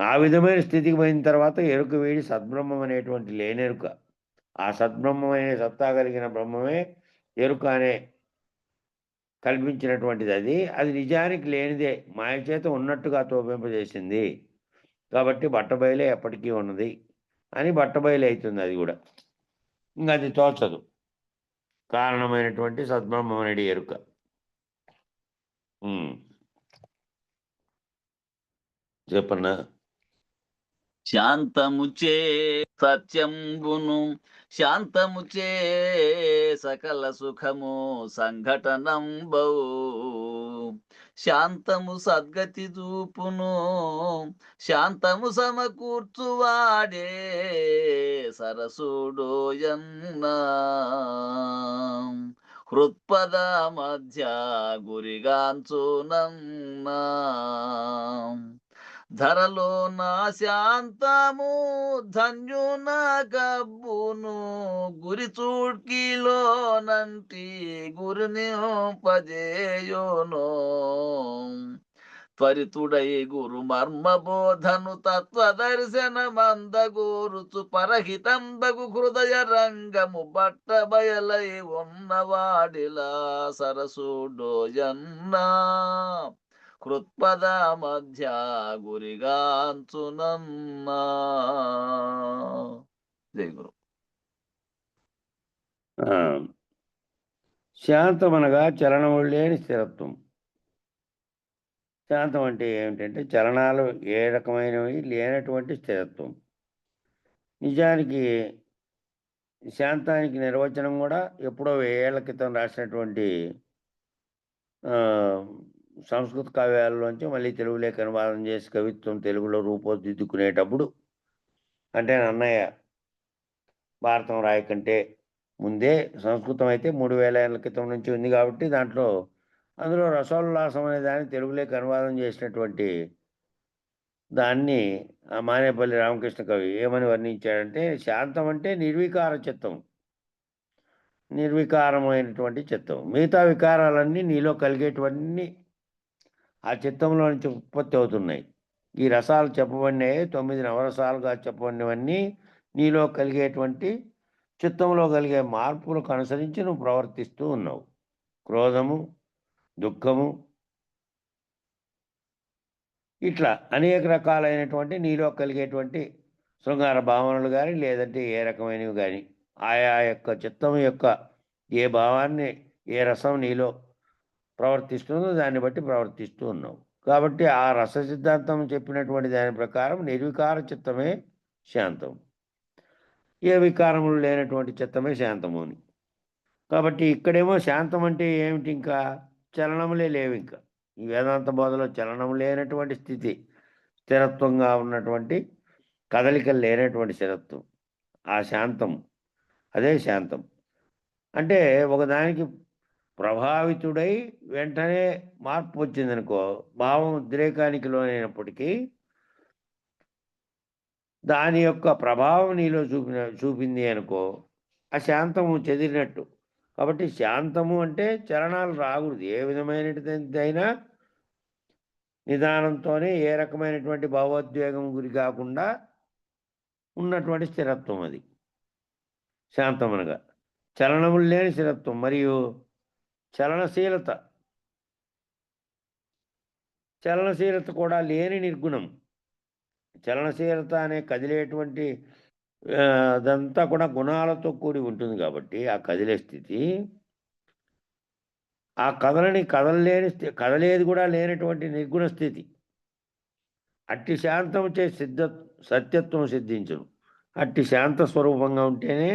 ఆ విధమైన స్థితికి పోయిన తర్వాత ఎరుక వీడి సద్బ్రహ్మం అనేటువంటి లేనెరుక, ఆ సద్బ్రహ్మమైన సత్తా కలిగిన బ్రహ్మమే ఎరుక అనే కల్పించినటువంటిది. అది నిజానికి లేనిదే మాయ చేత ఉన్నట్టుగా తోపింపజేసింది కాబట్టి బట్టబయలే ఎప్పటికీ ఉన్నది అని బట్టబయలు అవుతుంది. అది కూడా ఇంకా అది తోచదు. కారణమైనటువంటి సద్బ్రహ్మం అనేది ఎరుక. చెప్పన్నా. శాంతముచే సత్యంబును శాంతముచే సకల సుఖము సంఘటనంబౌ శాంతము సద్గతి చూపును శాంతము సమకూర్చువాడే సరసుడోయన్నా హృత్పద మధ్య గురిగాంచునన్నా ధరలో నా శాంతము ధన్యున గబ్బును గురి చూడ్కిలో నంటి గురిని పజేయోను త్వరితుడై గురు మర్మబోధను తత్వదర్శన మందగోరుచు పరహితంబగు హృదయ రంగము బట్ట బయలై ఉన్నవాడిలా సరసుడోయన్నా కృత్పద మధ్య గురిగాంచునన్నా. జై గురు. శాంతం అనగా చలనము లేని స్థిరత్వం. శాంతం అంటే ఏమిటంటే చలనాలు ఏ రకమైనవి లేనటువంటి స్థిరత్వం. నిజానికి శాంతానికి నిర్వచనం కూడా ఎప్పుడో 1000 ఏళ్ల క్రితం రాసినటువంటి సంస్కృత కావ్యాల్లోంచి మళ్ళీ తెలుగులోకి అనువాదం చేసి కవిత్వం తెలుగులో రూపుదిద్దుకునేటప్పుడు అంటే నన్నయ్య భారతం రాయకంటే ముందే సంస్కృతం అయితే 3000 ఏళ్ల క్రితం నుంచి ఉంది కాబట్టి అందులో రసోల్లాసం అనే దాన్ని తెలుగులోకి అనువాదం చేసినటువంటి దాన్ని మానేపల్లి రామకృష్ణ కవి ఏమని వర్ణించాడంటే శాంతం అంటే నిర్వికార చిత్తం, నిర్వికారమైనటువంటి చిత్తం. మిగతా వికారాలన్నీ నీలో కలిగేటివన్నీ ఆ చిత్తంలో నుంచి ఉత్పత్తి అవుతున్నాయి. ఈ రసాలు చెప్పబడినాయి 9 నవరసాలుగా చెప్పబడినవన్నీ నీలో కలిగేటువంటి చిత్తంలో కలిగే మార్పులకు అనుసరించి నువ్వు ప్రవర్తిస్తూ ఉన్నావు. క్రోధము, దుఃఖము, ఇట్లా అనేక రకాలైనటువంటి నీలో కలిగేటువంటి శృంగార భావనలు కానీ లేదంటే ఏ రకమైనవి కానీ ఆయా యొక్క చిత్తం యొక్క ఏ భావాన్ని ఏ రసం నీలో ప్రవర్తిస్తుందో దాన్ని బట్టి ప్రవర్తిస్తూ ఉన్నావు. కాబట్టి ఆ రస సిద్ధాంతం చెప్పినటువంటి దాని ప్రకారం నిర్వికార చిత్తమే శాంతం. ఏ వికారములు లేనటువంటి చిత్తమే శాంతము అని. కాబట్టి ఇక్కడేమో శాంతం అంటే ఏమిటి? ఇంకా చలనములే లేవు. ఇంకా ఈ వేదాంత బోధలో చలనం లేనటువంటి స్థితి, స్థిరత్వంగా ఉన్నటువంటి కదలికలు లేనటువంటి స్థిరత్వం, ఆ శాంతం, అదే శాంతం. అంటే ఒకదానికి ప్రభావితుడై వెంటనే మార్పు వచ్చిందనుకో, భావం ఉద్రేకానికి లోనైనప్పటికీ దాని యొక్క ప్రభావం నీలో చూపింది అనుకో, ఆ శాంతము చెదిరినట్టు. కాబట్టి శాంతము అంటే చలనాలు రాకూడదు. ఏ విధమైనదైనా నిదానంతోనే ఏ రకమైనటువంటి భావోద్వేగం గురి కాకుండా ఉన్నటువంటి స్థిరత్వం అది శాంతం అనగా. చలనములు లేని స్థిరత్వం మరియు చలనశీలత. చలనశీలత కూడా లేని నిర్గుణం. చలనశీలత అనే కదిలేటువంటి అదంతా కూడా గుణాలతో కూడి ఉంటుంది కాబట్టి ఆ కదిలే స్థితి, ఆ కదలలేని కదలేది కూడా లేనటువంటి నిర్గుణ స్థితి. అట్టి శాంతం చే సత్యత్వం సిద్ధించును. అట్టి శాంత స్వరూపంగా ఉంటేనే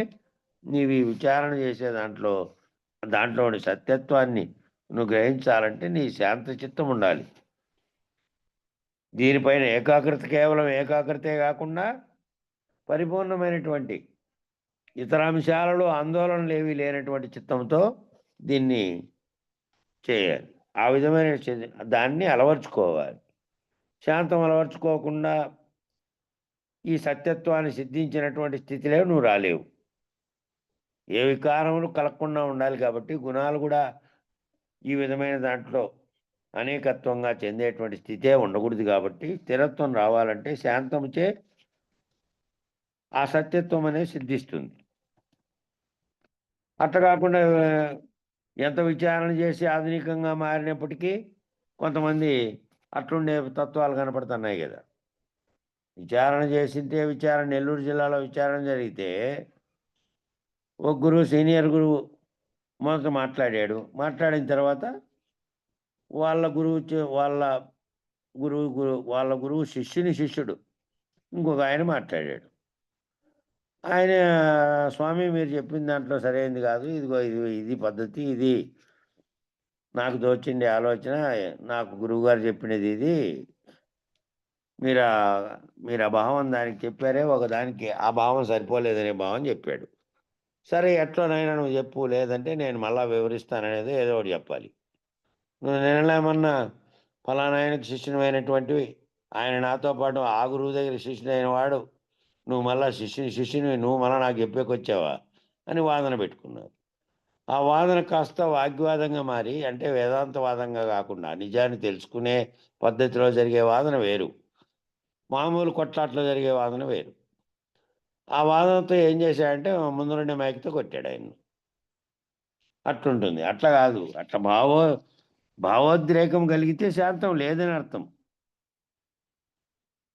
నీవు ఈ విచారణ చేసే దాంట్లోని సత్యత్వాన్ని నువ్వు గ్రహించాలంటే నీ శాంత చిత్తం ఉండాలి. దీనిపైన ఏకాగ్రత, కేవలం ఏకాగ్రతే కాకుండా పరిపూర్ణమైనటువంటి ఇతర అంశాలలో ఆందోళనలు ఏమీ లేనటువంటి చిత్తంతో దీన్ని చేయాలి. ఆ విధమైన దాన్ని అలవర్చుకోవాలి. శాంతం అలవర్చుకోకుండా ఈ సత్యత్వాన్ని సిద్ధించినటువంటి స్థితిలో నువ్వు రాలేవు. ఏ వికారములు కలగకుండా ఉండాలి కాబట్టి గుణాలు కూడా ఈ విధమైన దాంట్లో అనేకత్వంగా చెందేటువంటి స్థితే ఉండకూడదు. కాబట్టి స్థిరత్వం రావాలంటే శాంతముచే ఆ సత్యత్వం అనేది సిద్ధిస్తుంది. అట్లా కాకుండా ఎంత విచారణ చేసి ఆధునికంగా మారినప్పటికీ కొంతమంది అట్లుండే తత్వాలు కనపడుతున్నాయి కదా. విచారణ చేసింటే నెల్లూరు జిల్లాలో విచారణ జరిగితే ఒక గురువు, సీనియర్ గురువు మొదట మాట్లాడాడు. మాట్లాడిన తర్వాత వాళ్ళ గురువు శిష్యుడు ఇంకొక ఆయన మాట్లాడాడు. ఆయన, స్వామి మీరు చెప్పిన దాంట్లో సరైనది కాదు, ఇదిగో ఇది పద్ధతి, ఇది నాకు తోచిండే ఆలోచన, నాకు గురువుగారు చెప్పినది ఇది, మీరు ఆ భావం దానికి చెప్పారే, ఒకదానికి ఆ భావం సరిపోలేదనే భావం చెప్పాడు. సరే ఎట్లోనైనా నువ్వు చెప్పు, లేదంటే నేను మళ్ళా వివరిస్తాననేది ఏదో ఒకటి చెప్పాలి. నువ్వు నిన్నలేమన్నా ఫలానా ఆయనకు శిష్యునిమైనటువంటివి, ఆయన నాతో పాటు ఆ గురువు దగ్గర శిష్యుడైన వాడు, నువ్వు మళ్ళా శిష్యుని నువ్వు మళ్ళీ నాకు చెప్పేకొచ్చావా అని వాదన పెట్టుకున్నారు. ఆ వాదన కాస్త వాగ్వాదంగా మారి, అంటే వేదాంతవాదంగా కాకుండా నిజాన్ని తెలుసుకునే పద్ధతిలో జరిగే వాదన వేరు, మామూలు కొట్లాట్లో జరిగే వాదన వేరు. ఆ వాదనతో ఏం చేశాడంటే ముందు నుండి మైక్తో కొట్టాడు ఆయన. అట్లుంటుంది. అట్లా కాదు. అట్లా భావోద్రేకం కలిగితే శాంతం లేదని అర్థం.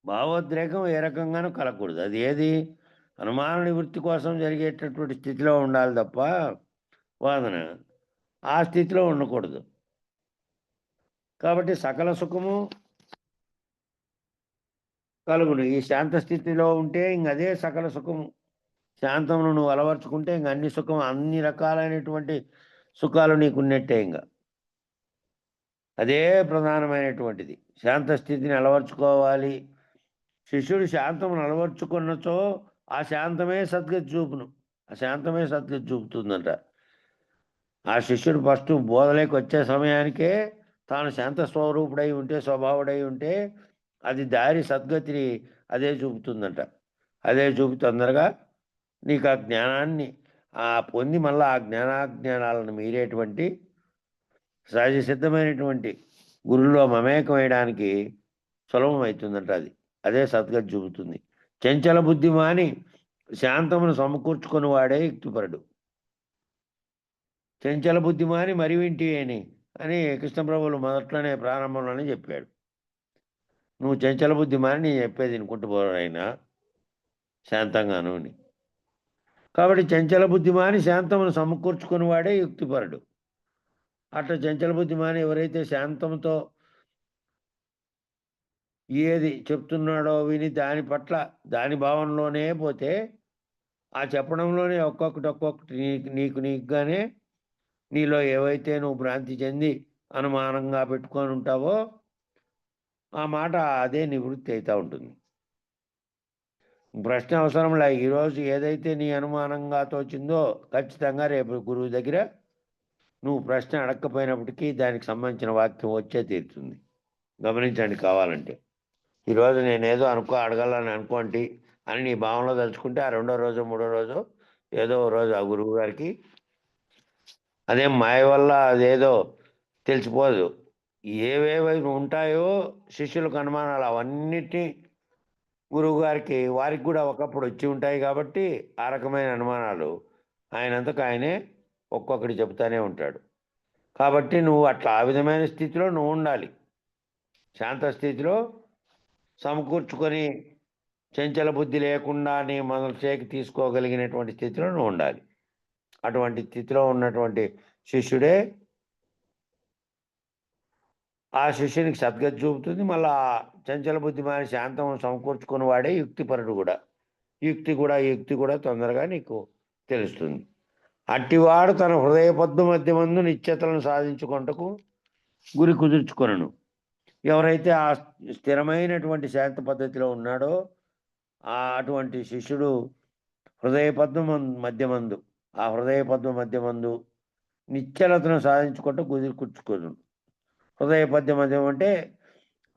భావోద్రేకం ఏ రకంగానూ కలగకూడదు. అది ఏది అనుమాన నివృత్తి కోసం జరిగేటటువంటి స్థితిలో ఉండాలి తప్ప వాదన ఆ స్థితిలో ఉండకూడదు. కాబట్టి సకల సుఖము కలుగును. ఈ శాంత స్థితిలో ఉంటే ఇంక అదే సకల సుఖము. శాంతమును నువ్వు అలవర్చుకుంటే ఇంక అన్ని రకాలైనటువంటి సుఖాలు నీకున్నట్టే. ఇంకా అదే ప్రధానమైనటువంటిది. శాంత స్థితిని అలవర్చుకోవాలి. శిష్యుడు శాంతమును అలవర్చుకున్నచో ఆ శాంతమే సద్గతి చూపును. ఆ శాంతమే సద్గతి చూపుతుందంట. ఆ శిష్యుడు ఫస్ట్ బోధలేకి వచ్చే సమయానికే తాను శాంత స్వరూపుడై ఉంటే, స్వభావుడై ఉంటే అది దారి సద్గతిని అదే చూపుతుందంట. అదే చూపి తొందరగా నీకు ఆ జ్ఞానాన్ని పొంది మళ్ళీ ఆ జ్ఞానాలను మీరేటువంటి సహజ సిద్ధమైనటువంటి గురులో మమేకం వేయడానికి సులభం అవుతుందంట. అదే సద్గతి చూపుతుంది. చంచల బుద్ధి మాని శాంతమును సమకూర్చుకొని వాడే యుక్తిపరుడు. చంచల బుద్ధి మాని మరి వింటి అని కృష్ణప్రభువులు మొదట్లోనే ప్రారంభంలోనే చెప్పాడు. నువ్వు చంచల బుద్ధి మాని నేను చెప్పేది వినుకుంటూ పోరాయినా శాంతంగాను అని. కాబట్టి చంచల బుద్ధి మాని శాంతమును సమకూర్చుకుని వాడే యుక్తిపరుడు. అట్లా చంచల బుద్ధి మాని ఎవరైతే శాంతంతో ఏది చెప్తున్నాడో విని దాని పట్ల దాని భావనలోనే పోతే, ఆ చెప్పడంలోనే ఒక్కొక్కటి నీకుగానే నీలో ఏవైతే నువ్వు భ్రాంతి చెంది అనుమానంగా పెట్టుకొని ఉంటావో ఆ మాట అదే నివృత్తి అవుతూ ఉంటుంది. ప్రశ్న అవసరంలే. ఈరోజు ఏదైతే నీ అనుమానంగా తోచిందో ఖచ్చితంగా రేపు గురువు దగ్గర నువ్వు ప్రశ్న అడగకపోయినప్పటికీ దానికి సంబంధించిన వాక్యం వచ్చే తీరుతుంది. గమనించండి కావాలంటే. ఈరోజు నేనేదో అడగాలని అనుకోండి అని నీ భావనలో తలుచుకుంటే ఆ రెండో రోజు మూడో రోజు ఏదో రోజు ఆ గురువు గారికి అదేం మాయ వల్ల అదేదో తెలిసిపోదు. ఏవేవి ఉంటాయో శిష్యులకు అనుమానాలు అవన్నిటినీ గురువు గారికి వారికి కూడా ఒకప్పుడు వచ్చి ఉంటాయి కాబట్టి ఆ రకమైన అనుమానాలు ఆయనంతకు ఆయనే ఒక్కొక్కటి చెబుతానే ఉంటాడు. కాబట్టి నువ్వు అట్లా ఆ విధమైన స్థితిలో నువ్వు ఉండాలి. శాంత స్థితిలో సమకూర్చుకొని చంచల బుద్ధి లేకుండా నీ మనసుకి తీసుకోగలిగినటువంటి స్థితిలో నువ్వు ఉండాలి. అటువంటి స్థితిలో ఉన్నటువంటి శిష్యుడే ఆ శిష్యునికి సద్గతి చూపుతుంది. మళ్ళా చంచల బుద్ధి మాని శాంతం సమకూర్చుకుని వాడే యుక్తిపరుడు కూడా. యుక్తి కూడా తొందరగా నీకు తెలుస్తుంది. అట్టివాడు తన హృదయ పద్మ మధ్యమందు నిశ్చతలను సాధించుకొనుటకు గురి కుదుర్చుకొనను. ఎవరైతే ఆ స్థిరమైనటువంటి శాంత పద్ధతిలో ఉన్నాడో అటువంటి శిష్యుడు హృదయ పద్మ మధ్యమందు ఆ హృదయ పద్మ మధ్యమందు నిశ్చలతను సాధించుకుంటూ గురి కూర్చుకోను. హృదయ పద్యం మధ్యం అంటే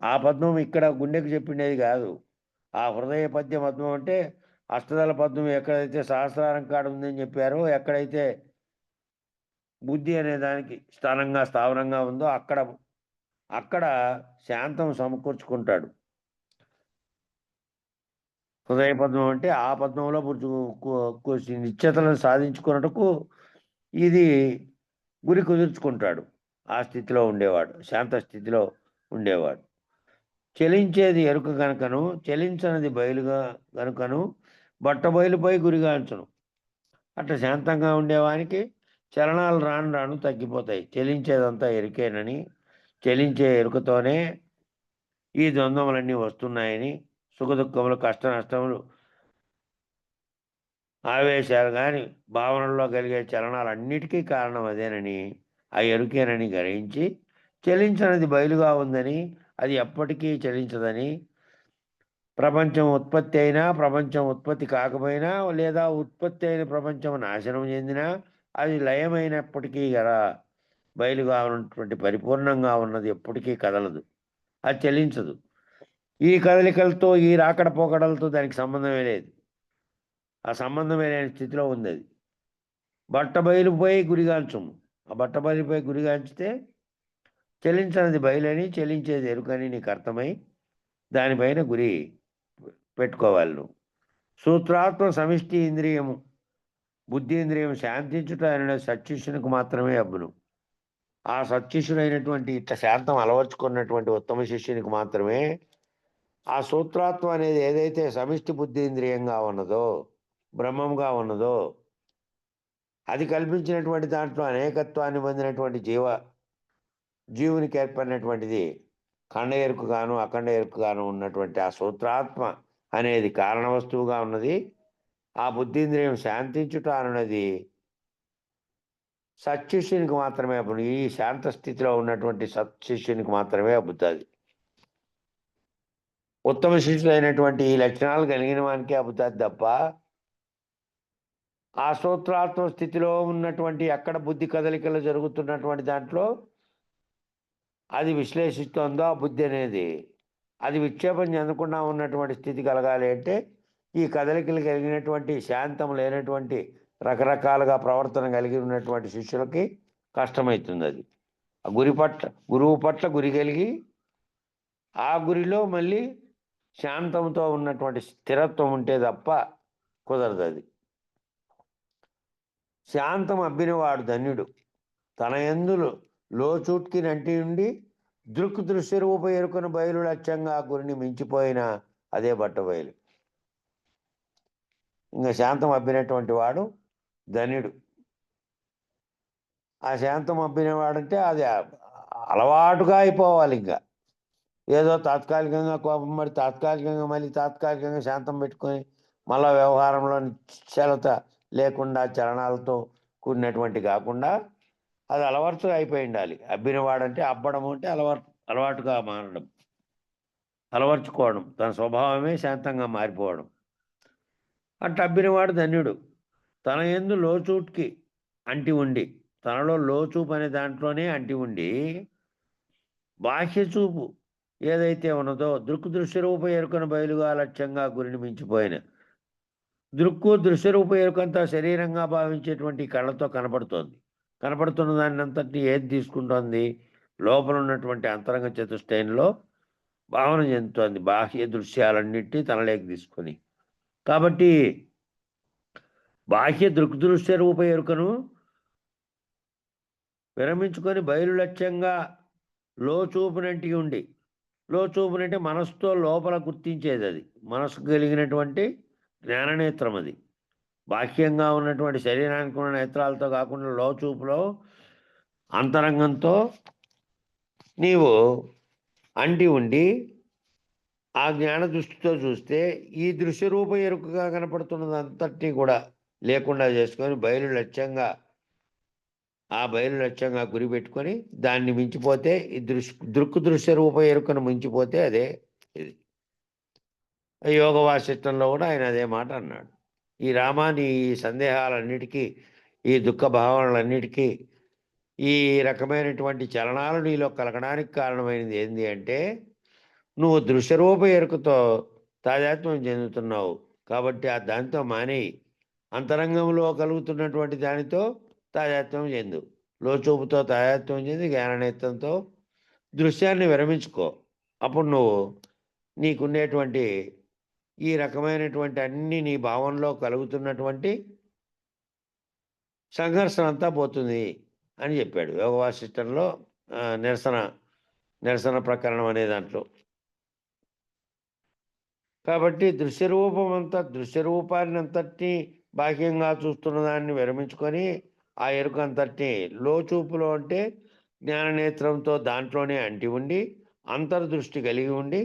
ఆ పద్మం ఇక్కడ గుండెకు చెప్పిండేది కాదు. ఆ హృదయ పద్య పద్మం అంటే అష్టదళ పద్మం ఎక్కడైతే సహస్రారం కాడ ఉందని చెప్పారో, ఎక్కడైతే బుద్ధి అనే దానికి స్థావరంగా ఉందో అక్కడ శాంతం సమకూర్చుకుంటాడు. హృదయ పద్మం అంటే ఆ పద్మంలో నిశ్చతలను సాధించుకున్నట్టుకు ఇది గురి కుదుర్చుకుంటాడు. ఆ స్థితిలో ఉండేవాడు, శాంత స్థితిలో ఉండేవాడు. చలించేది ఎరుక గనుకను, చలించనది బయలుగా గనుకను బట్టబయలుపై గురిగాంచును. అట్లా శాంతంగా ఉండేవానికి చలనాలు రాను రాను తగ్గిపోతాయి. చలించేదంతా ఎరుకేనని, చలించే ఎరుకతోనే ఈ ద్వంద్వములన్నీ వస్తున్నాయని, సుఖదుఖములు కష్ట నష్టములు ఆవేశాలు కానీ భావనల్లో కలిగే చలనాలన్నిటికీ కారణం అదేనని, ఆ ఎరుకేనని గ్రహించి చలించనది బయలుగా ఉందని, అది ఎప్పటికీ చలించదని, ప్రపంచం ఉత్పత్తి అయినా ప్రపంచం ఉత్పత్తి కాకపోయినా లేదా ఉత్పత్తి అయిన ప్రపంచం నాశనం చెందినా అది లయమైనప్పటికీ కదా బయలుగా ఉన్నటువంటి పరిపూర్ణంగా ఉన్నది ఎప్పటికీ కదలదు, అది చలించదు. ఈ కదలికలతో ఈ రాకడ పోకడలతో దానికి సంబంధమే లేదు. ఆ సంబంధమే లేని స్థితిలో ఉంది అది. బట్టబయలుపై గురిగాంచము. ఆ బట్టబయలుపై గురిగాంచితే చలించనిది బయలని, చలించేది ఎరుకని నీకు అర్థమై దానిపైన గురి పెట్టుకోవాలి నువ్వు. సూత్రాత్మ సమిష్టి ఇంద్రియము బుద్ధీంద్రియం శాంతించుట అనే సత్శిష్యునికి మాత్రమే అబ్బును. ఆ సత్శిష్యుడైనటువంటి ఇట్లా శాంతం అలవర్చుకున్నటువంటి ఉత్తమ శిష్యునికి మాత్రమే ఆ సూత్రాత్వం అనేది ఏదైతే సమిష్టి బుద్ధీంద్రియంగా ఉన్నదో, బ్రహ్మంగా ఉన్నదో, అది కల్పించినటువంటి దాంట్లో అనేకత్వాన్ని పొందినటువంటి జీవునికి ఏర్పడినటువంటిది ఖండ ఎరుకుగాను అఖండ ఎరుకుగాను ఉన్నటువంటి ఆ సూత్రాత్మ అనేది కారణ వస్తువుగా ఉన్నది. ఆ బుద్ధీంద్రియం శాంతించుట అన్నది సత్శిష్యునికి మాత్రమే అబ్బును. ఈ శాంత స్థితిలో ఉన్నటువంటి సత్శిష్యునికి మాత్రమే అబ్బుతుంది. ఉత్తమ శిష్యుడు అయినటువంటి ఈ లక్షణాలు కలిగిన వానికే అబ్బుతుంది తప్ప ఆ సూత్రాత్మ స్థితిలో ఉన్నటువంటి ఎక్కడ బుద్ధి కదలికలు జరుగుతున్నటువంటి దాంట్లో అది విశ్లేషిస్తోందో ఆ బుద్ధి అనేది అది విక్షేపం చెందకుండా ఉన్నటువంటి స్థితి కలగాలి అంటే ఈ కదలికలు కలిగినటువంటి శాంతం లేనటువంటి రకరకాలుగా ప్రవర్తన కలిగి ఉన్నటువంటి శిష్యులకి కష్టమవుతుంది. అది ఆ గురువు పట్ల గురి కలిగి ఆ గురిలో మళ్ళీ శాంతంతో ఉన్నటువంటి స్థిరత్వం ఉంటే తప్ప కుదరదు. అది శాంతం అబ్బినవాడు ధన్యుడు. తన యందు లోచూట్కి నంటి ఉండి దృక్ దృశ్య రూప ఎరుకను బయలు లక్ష్యంగా గురిని మించిపోయిన అదే బట్ట బయలు. ఇంకా శాంతం అబ్బినటువంటి వాడు ధన్యుడు. ఆ శాంతం అబ్బినవాడంటే అది అలవాటుగా అయిపోవాలి. ఇంకా ఏదో తాత్కాలికంగా కోపం పడి తాత్కాలికంగా శాంతం పెట్టుకొని మళ్ళా వ్యవహారంలో నిశ్చలత లేకుండా చలనాలతో కూడినటువంటి కాకుండా అది అలవాటుగా అయిపోయి ఉండాలి. అబ్బినవాడంటే అబ్బడం అంటే అలవాటుగా మారడం, అలవర్చుకోవడం, తన స్వభావమే శాంతంగా మారిపోవడం. అట్లా అబ్బినవాడు ధన్యుడు. తన యందు లోచూట్కి అంటి ఉండి, తనలో లోచూపు అనే దాంట్లోనే అంటి ఉండి బాహ్య చూపు ఏదైతే ఉన్నదో దృక్ దృశ్యరూప ఎరుకను బయలుగా లక్ష్యంగా గురిని మించిపోయిన దృక్కు దృశ్యరూప ఎరుకంతా శరీరంగా భావించేటువంటి కళ్ళతో కనపడుతున్న దాన్ని అంతటి ఏది తీసుకుంటోంది? లోపల ఉన్నటువంటి అంతరంగ చతుష్టయంలో భావన చెందుతోంది, బాహ్య దృశ్యాలన్నింటినీ తనలోకి తీసుకొని. కాబట్టి బాహ్య దృక్దృశ్య రూప ఎరుకను విరమించుకొని బయలు లక్ష్యంగా లోచూపునంటి ఉండి, లోచూపునంటే మనసుతో లోపల గుర్తించేది, అది మనసుకు కలిగినటువంటి జ్ఞాననేత్రం. అది బాహ్యంగా ఉన్నటువంటి శరీరానికి ఉన్న నేత్రాలతో కాకుండా లోచూపులో అంతరంగంతో నీవు అంటి ఉండి ఆ జ్ఞాన దృష్టితో చూస్తే ఈ దృశ్యరూప ఎరుకగా కనపడుతున్నదంతటినీ కూడా లేకుండా చేసుకొని ఆ బయలు లక్ష్యంగా గురి పెట్టుకొని దాన్ని మించిపోతే ఈ దృక్ దృశ్య రూప ఎరుకను మించిపోతే అదే ఇది. యోగ వాసిష్టంలో కూడా ఆయన అదే మాట అన్నాడు. ఈ రామాని ఈ సందేహాలన్నిటికీ, ఈ దుఃఖ భావనలన్నిటికీ, ఈ రకమైనటువంటి చలనాలు నీలో కలగడానికి కారణమైనది ఏంది అంటే నువ్వు దృశ్యరూప ఎరుకతో తాదాత్మ్యం చెందుతున్నావు. కాబట్టి ఆ దానితో మానేయి, అంతరంగంలో కలుగుతున్నటువంటి దానితో తాదాత్మ్యం చెందు. లోచూపుతో తాదాత్మ్యం చెంది జ్ఞాననేత్రంతో దృశ్యాన్ని విరమించుకో. అప్పుడు నువ్వు నీకుండేటువంటి ఈ రకమైనటువంటి అన్ని నీ భావంలో కలుగుతున్నటువంటి సంఘర్షణ అంతా పోతుంది అని చెప్పాడు యోగ వాసిష్టంలో. నిరసన ప్రకరణం అనే దాంట్లో. కాబట్టి దృశ్యరూపాన్ని అంతటినీ బాహ్యంగా చూస్తున్న దాన్ని విరమించుకొని ఆ ఎరుక అంతటినీ లోచూపులో అంటే జ్ఞాననేత్రంతో దాంట్లోనే అంటి ఉండి అంతర్దృష్టి కలిగి ఉండి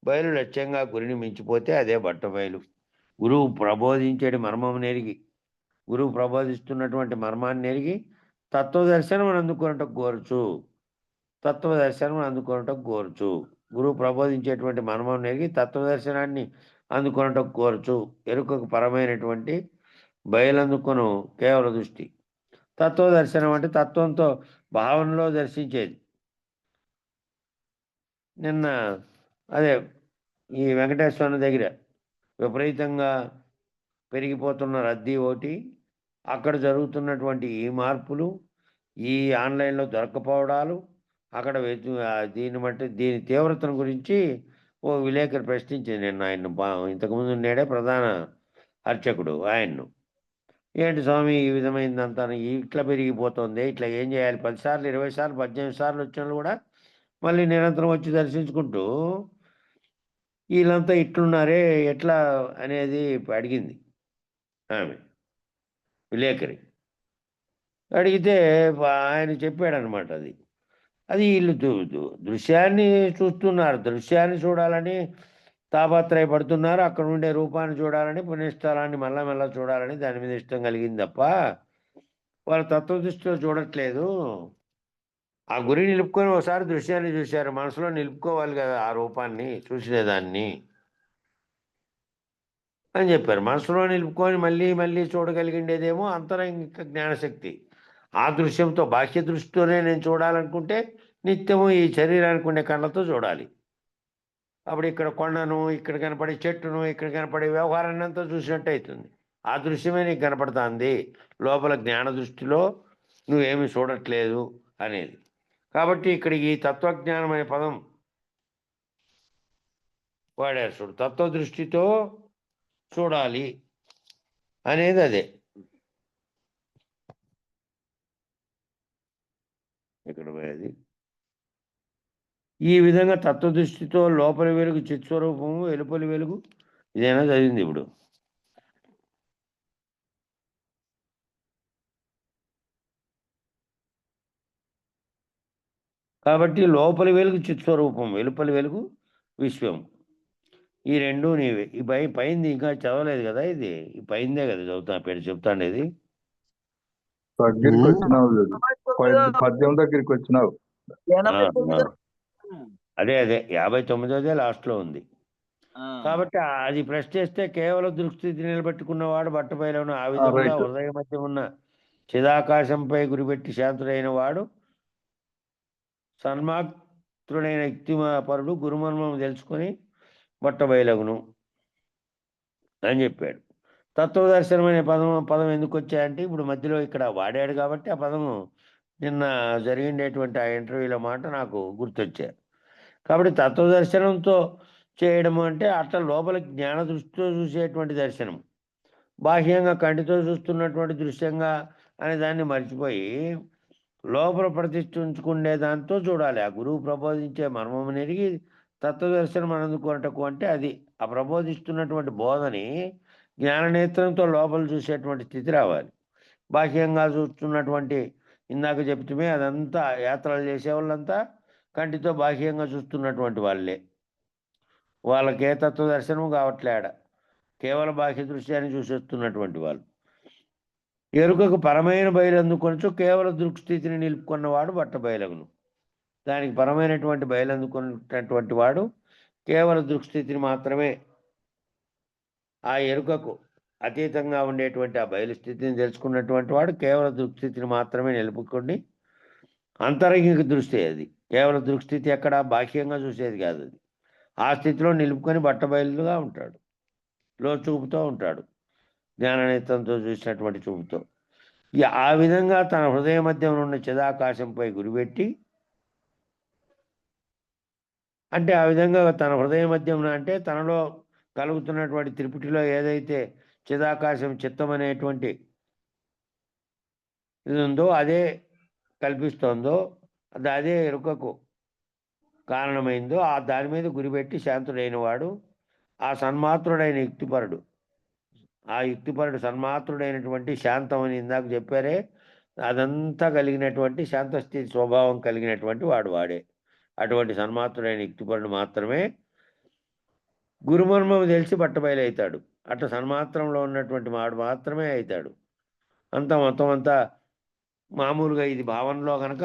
బయలు లక్ష్యంగా గురిని మించిపోతే అదే బట్టబయలు. గురువు ప్రబోధించేటి మర్మం నెరిగి, గురువు ప్రబోధిస్తున్నటువంటి మర్మాన్ని ఎరిగి తత్వదర్శనం అందుకున్నట్టు కోరుచు. గురువు ప్రబోధించేటువంటి మర్మం నెరిగి తత్వదర్శనాన్ని అందుకున్నట్టు కోరుచు. ఎరుకకు పరమైనటువంటి బయలందుకొను కేవల దృష్టి. తత్వదర్శనం అంటే తత్వంతో భావనలో దర్శించేది. నిన్న అదే ఈ వెంకటేశ్వరుని దగ్గర విపరీతంగా పెరిగిపోతున్న రద్దీ ఒకటి, అక్కడ జరుగుతున్నటువంటి ఈ మార్పులు, ఈ ఆన్లైన్లో దొరకపోవడాలు, అక్కడ దీని తీవ్రతను గురించి ఓ విలేకరు ప్రశ్నించింది నిన్న ఆయన్ను. ఇంతకుముందు నేడే ప్రధాన అర్చకుడు ఆయన్ను, ఏంటి స్వామి ఈ విధమైందంతా ఇట్లా పెరిగిపోతుంది, ఇట్లా ఏం చేయాలి? 10 సార్లు 20 సార్లు 18 సార్లు వచ్చిన వాళ్ళు కూడా మళ్ళీ నిరంతరం వచ్చి దర్శించుకుంటూ వీళ్ళంతా ఇట్లున్నారే ఎట్లా అనేది అడిగింది ఆమె విలేకరి. అడిగితే ఆయన చెప్పాడనమాట. అది వీళ్ళు దృశ్యాన్ని చూస్తున్నారు, దృశ్యాన్ని చూడాలని తాపత్రయపడుతున్నారు, అక్కడ ఉండే రూపాన్ని చూడాలని, పుణ్యస్థలాన్ని మళ్ళా చూడాలని దాని మీద ఇష్టం కలిగింది తప్ప వాళ్ళ తత్వదృష్టిలో చూడట్లేదు. ఆ గురి నిలుపుకొని ఒకసారి దృశ్యాన్ని చూశారు, మనసులో నిలుపుకోవాలి కదా ఆ రూపాన్ని చూసినదాన్ని అని చెప్పారు. మనసులో నిలుపుకొని మళ్ళీ చూడగలిగిండేదేమో అంతరంగిక జ్ఞానశక్తి. ఆ దృశ్యంతో బాహ్య దృష్టితోనే నేను చూడాలనుకుంటే నిత్యము ఈ శరీరానికి ఉండే కళ్ళతో చూడాలి. అప్పుడు ఇక్కడ కొండను, ఇక్కడ కనపడే చెట్టును, ఇక్కడ కనపడే వ్యవహారాన్ని అంతా చూసినట్టు అవుతుంది. ఆ దృశ్యమే నీకు కనపడుతుంది, లోపల జ్ఞాన దృష్టిలో నువ్వేమి చూడట్లేదు అనేది. కాబట్టి ఇక్కడ ఈ తత్వజ్ఞానం అనే పదం వాడారు చూడు. తత్వదృష్టితో చూడాలి అనేది అదే. ఇక్కడ పోయేది ఈ విధంగా తత్వదృష్టితో లోపలి వెలుగు చిత్స్వరూపము, వెలుపలి వెలుగు ఇదేనా చదివింది ఇప్పుడు. కాబట్టి లోపలి వెలుగు చిత్స్వరూపం, వెలుపలి వెలుగు విశ్వం. ఈ రెండు నీవే. ఈ పైంది ఇంకా చదవలేదు కదా, ఇది ఈ పైందే కదా చెప్తాండేది. దగ్గరికి వచ్చినావు చూడు, పద్యం దగ్గరికి వచ్చినావు. అదే 59దే లాస్ట్లో ఉంది. కాబట్టి అది ప్రెస్ చేస్తే కేవలం దృష్టి నిలబెట్టుకున్నవాడు బట్టబయలును. ఆ విధంగా హృదయ మధ్య ఉన్న చిదాకాశంపై గురిపెట్టి శాంతుడైన వాడు సన్మాత్రుడైన యుక్తిపరుడు గురుమర్మం తెలుసుకొని బట్టబయలగును అని చెప్పాడు. తత్వదర్శనం అనే పదం ఎందుకు వచ్చాయంటే ఇప్పుడు మధ్యలో ఇక్కడ వాడాడు కాబట్టి ఆ పదము నిన్న జరిగినటువంటి ఆ ఇంటర్వ్యూలో మాట నాకు గుర్తొచ్చారు. కాబట్టి తత్వదర్శనంతో చేయడము అంటే అట్లా లోపల జ్ఞాన దృష్టితో చూసేటువంటి దర్శనం, బాహ్యంగా కంటితో చూస్తున్నటువంటి దృశ్యంగా అనే దాన్ని మర్చిపోయి లోపల ప్రతిష్ఠించుకునే దాంతో చూడాలి. ఆ గురువు ప్రబోధించే మర్మం ఎరిగి తత్వదర్శనం అందుకొనటకు అంటే అది ఆ ప్రబోధిస్తున్నటువంటి బోధని జ్ఞాననేత్రంతో లోపల చూసేటువంటి స్థితి రావాలి. బాహ్యంగా చూస్తున్నటువంటి ఇందాక చెప్తుమే అదంతా యాత్రలు చేసే వాళ్ళంతా కంటితో బాహ్యంగా చూస్తున్నటువంటి వాళ్ళే. వాళ్ళకి ఏ తత్వదర్శనం కావట్లేడ, కేవలం బాహ్య దృశ్యాన్ని చూసేస్తున్నటువంటి వాళ్ళు. ఎరుకకు పరమైన బయలు అందుకొనచ్చు కేవల దృక్స్థితిని నిలుపుకున్నవాడు బట్టబయలగును. దానికి పరమైనటువంటి బయలు అందుకున్నటువంటి వాడు కేవల దృక్స్థితిని మాత్రమే, ఆ ఎరుకకు అతీతంగా ఉండేటువంటి ఆ బయలు స్థితిని తెలుసుకున్నటువంటి వాడు కేవల దృక్స్థితిని మాత్రమే నిలుపుకొని అంతరంగిక దృష్టి. అది కేవల దృక్స్థితి ఎక్కడ బాహ్యంగా చూసేది కాదు. అది ఆ స్థితిలో నిలుపుకొని బట్టబయలుగా ఉంటాడు, లో చూపుతూ ఉంటాడు, జ్ఞాననేత్రంతో చూసినటువంటి చూపుతో. ఆ విధంగా తన హృదయ మధ్యంలో ఉన్న చిదాకాశంపై గురిపెట్టి, అంటే ఆ విధంగా తన హృదయ మధ్యంలో అంటే తనలో కలుగుతున్నటువంటి త్రిపుటిలో ఏదైతే చిదాకాశం, చిత్తం అనేటువంటి ఇది ఉందో, అదే కల్పిస్తోందో, అదే ఎరుకకు కారణమైందో ఆ దాని మీద గురిపెట్టి శాంతుడైన వాడు ఆ సన్మాత్రుడైన యుక్తిపరుడు. ఆ యుక్తిపరుడు సన్మాత్రుడైనటువంటి శాంతం అని ఇందాక చెప్పారే, అదంతా కలిగినటువంటి శాంతస్థితి స్వభావం కలిగినటువంటి వాడే. అటువంటి సన్మాత్రుడైన యుక్తిపరుడు మాత్రమే గురుమర్మం తెలిసి బట్టబయలవుతాడు. అట్లా సన్మాత్రంలో ఉన్నటువంటి వాడు మాత్రమే అవుతాడు. మొత్తం అంతా మామూలుగా ఇది భావనలో కనుక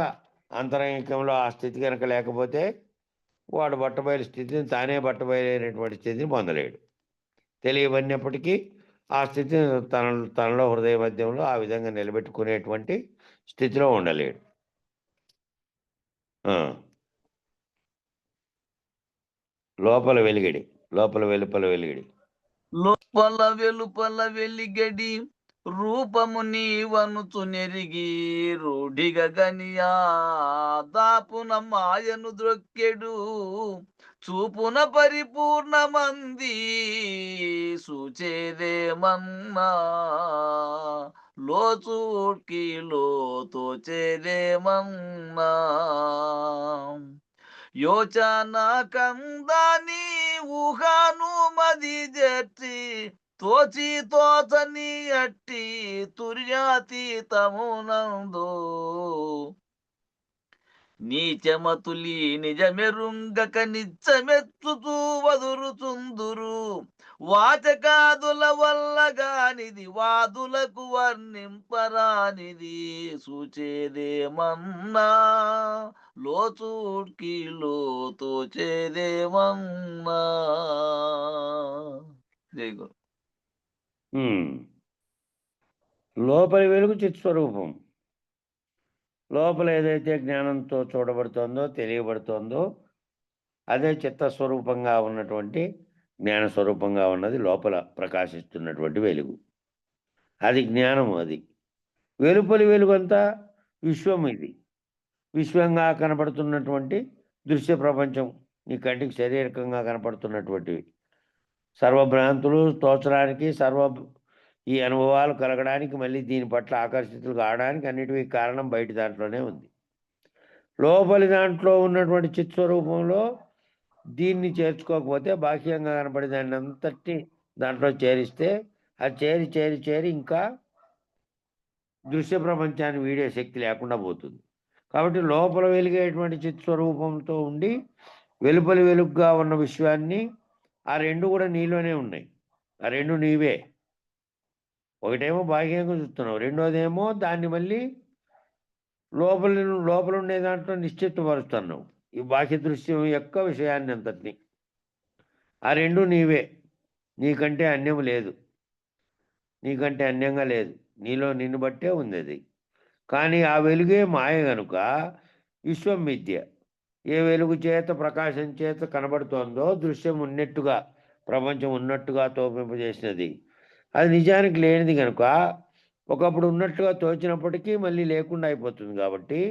అంతరంగికంలో ఆ స్థితి కనుక లేకపోతే వాడు బట్టబయలు స్థితిని, తానే బట్టబయలైనటువంటి స్థితిని పొందలేడు. తెలియబడినప్పటికీ ఆ స్థితిని తనలో హృదయ మధ్యంలో ఆ విధంగా నిలబెట్టుకునేటువంటి స్థితిలో ఉండలేడు. లోపల వెలిగడి, లోపల వెలుపల వెలిగడి, లోపల వెలుపల వెలిగడి రూపము నీవనుచు నెరిగి రూఢిగా గనియా దాపున మాయను ద్రొక్కెడు చూపున పరిపూర్ణమంది సూచేదేమన్నా లోచూడ్కి లోతోచేదేమన్నా యోచన కందాని ఊహాను మది జట్టి తోచి తోచని అట్టి తుర్యాతీతమునందు నీచమతులి నిజమెరుంగక నిచ్చమెచ్చుతూ వదురుచుందురు వాచకాదుల వల్ల గానిది వాదులకు వర్ణింపరానిది సూచేదేమన్నా లోచూడ్కి లోతోచేదేమన్నా. జై గురు. లోపలి వెలుగు చిత్స్వరూపం. లోపల ఏదైతే జ్ఞానంతో చూడబడుతోందో, తెలియబడుతోందో అదే చిత్తస్వరూపంగా ఉన్నటువంటి జ్ఞానస్వరూపంగా ఉన్నది లోపల ప్రకాశిస్తున్నటువంటి వెలుగు. అది జ్ఞానము. అది వెలుపలి వెలుగు అంతా విశ్వం. ఇది విశ్వంగా కనపడుతున్నటువంటి దృశ్య ప్రపంచం, నీ కంటికి శారీరకంగా కనపడుతున్నటువంటివి సర్వభ్రాంతులు తోచడానికి, ఈ అనుభవాలు కలగడానికి, మళ్ళీ దీని పట్ల ఆకర్షితులు కావడానికి అన్నిటికీ కారణం బయట దాంట్లోనే ఉంది. లోపలి దాంట్లో ఉన్నటువంటి చిత్స్వరూపంలో దీన్ని చేర్చుకోకపోతే బాహ్యంగా కనపడే దాన్ని అంతటి దాంట్లో చేరిస్తే అది చేరి చేరి చేరి ఇంకా దృశ్య ప్రపంచాన్ని వీడే శక్తి లేకుండా పోతుంది. కాబట్టి లోపల వెలిగేటువంటి చిత్స్వరూపంతో ఉండి వెలుపలి వెలుగుగా ఉన్న విశ్వాన్ని ఆ రెండు కూడా నీలోనే ఉన్నాయి. ఆ రెండు నీవే. ఒకటేమో బాహ్యంగా చూస్తున్నావు, రెండోదేమో దాన్ని మళ్ళీ లోపల ఉండే దాంట్లో నిశ్చితపరుస్తున్నావు. ఈ బాహ్య దృశ్యం యొక్క విషయాన్ని అంతటిని. ఆ రెండు నీవే. నీకంటే అన్యము లేదు, నీకంటే అన్యంగా లేదు. నీలో నిన్ను బట్టే ఉంది అది. కానీ ఆ వెలుగే మాయ గనుక విశ్వం మిథ్య. ఏ వెలుగు చేత ప్రకాశం చేత కనబడుతోందో దృశ్యం ఉన్నట్టుగా, ప్రపంచం ఉన్నట్టుగా తోపింపజేసినది, అది నిజానికి లేనిది కనుక ఒకప్పుడు ఉన్నట్టుగా తోచినప్పటికీ మళ్ళీ లేకుండా అయిపోతుంది. కాబట్టి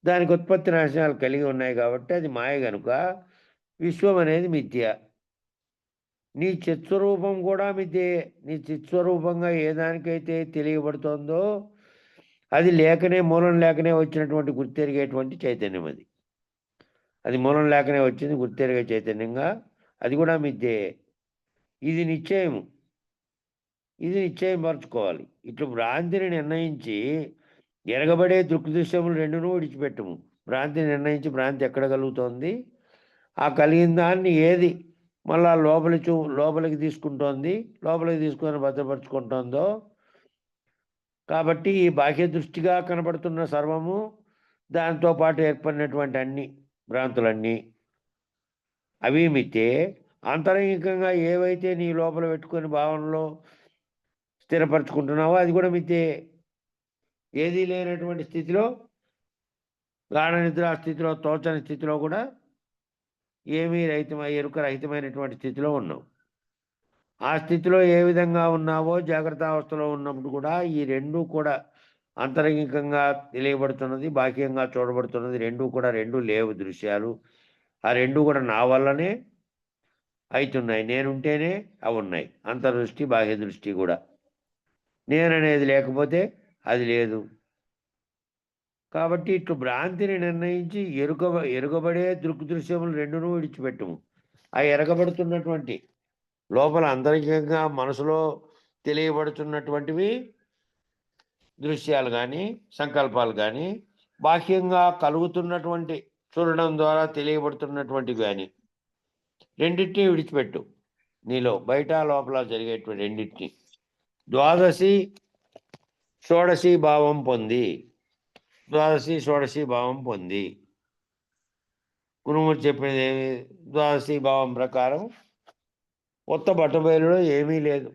దానికి ఉత్పత్తి నాశనాలు కలిగి ఉన్నాయి. కాబట్టి అది మాయ గనుక విశ్వం అనేది మిథ్య. నీ చిత్స్వరూపం కూడా మిథ్యే. నీ చిత్స్వరూపంగా ఏ దానికైతే తెలియబడుతోందో అది లేకనే, మూలం లేకనే వచ్చినటువంటి గుర్తెరిగేటువంటి చైతన్యం అది. అది మూలం లేకనే వచ్చింది గుర్తెరిగే చైతన్యంగా, అది కూడా మిథ్యే. ఇది నిశ్చయము. ఇది నిశ్చయం పరచుకోవాలి. ఇట్లు భ్రాంతిని నిర్ణయించి ఎరగబడే దృక్దృశ్యములు రెండును విడిచిపెట్టము. భ్రాంతిని నిర్ణయించి భ్రాంతి ఎక్కడ కలుగుతోంది, ఆ కలిగిన దాన్ని ఏది మళ్ళా లోపలికి తీసుకుంటోంది, లోపలికి తీసుకొని భద్రపరుచుకుంటోందో. కాబట్టి ఈ బాహ్య దృష్టిగా కనబడుతున్న సర్వము, దాంతో పాటు ఏర్పడినటువంటి అన్ని భ్రాంతులన్నీ అవి మిథ్యే. ఆంతరంగికంగా ఏవైతే నీ లోపల పెట్టుకొని భావనలో స్థిరపరచుకుంటున్నావో అది కూడా మిథ్యే. ఏదీ లేనటువంటి స్థితిలో, గాఢ నిద్రా స్థితిలో, తోచని స్థితిలో కూడా ఏమీ ఎరుక రహితమైనటువంటి స్థితిలో ఉన్నావు. ఆ స్థితిలో ఏ విధంగా ఉన్నావో జాగ్రత్త అవస్థలో ఉన్నప్పుడు కూడా ఈ రెండూ కూడా అంతరంగికంగా తెలియబడుతున్నది, బాహ్యంగా చూడబడుతున్నది. రెండు లేవు దృశ్యాలు. ఆ రెండు కూడా నా వల్లనే అవుతున్నాయి. నేనుంటేనే అవి ఉన్నాయి. అంతర్దృష్టి, బాహ్య దృష్టి కూడా. నేననేది లేకపోతే అది లేదు. కాబట్టి ఇట్లు భ్రాంతిని నిర్ణయించి ఎరుగబడే దృక్దృశ్యములు రెండును విడిచిపెట్టము. ఆ ఎరగబడుతున్నటువంటి లోపల అంతరికంగా మనసులో తెలియబడుతున్నటువంటివి దృశ్యాలు కానీ, సంకల్పాలు కానీ, బాహ్యంగా కలుగుతున్నటువంటి చూడడం ద్వారా తెలియబడుతున్నటువంటివి కానీ, రెండింటినీ విడిచిపెట్టు. నీలో బయట లోపల జరిగేటువంటి రెండింటినీ ద్వాదశి షోడశి భావం పొంది, ద్వాదశి షోడశి భావం పొంది. గురుమూర్తి చెప్పేది ద్వాదశి భావం ప్రకారం కొత్త బట్టబయలులో ఏమీ లేదు.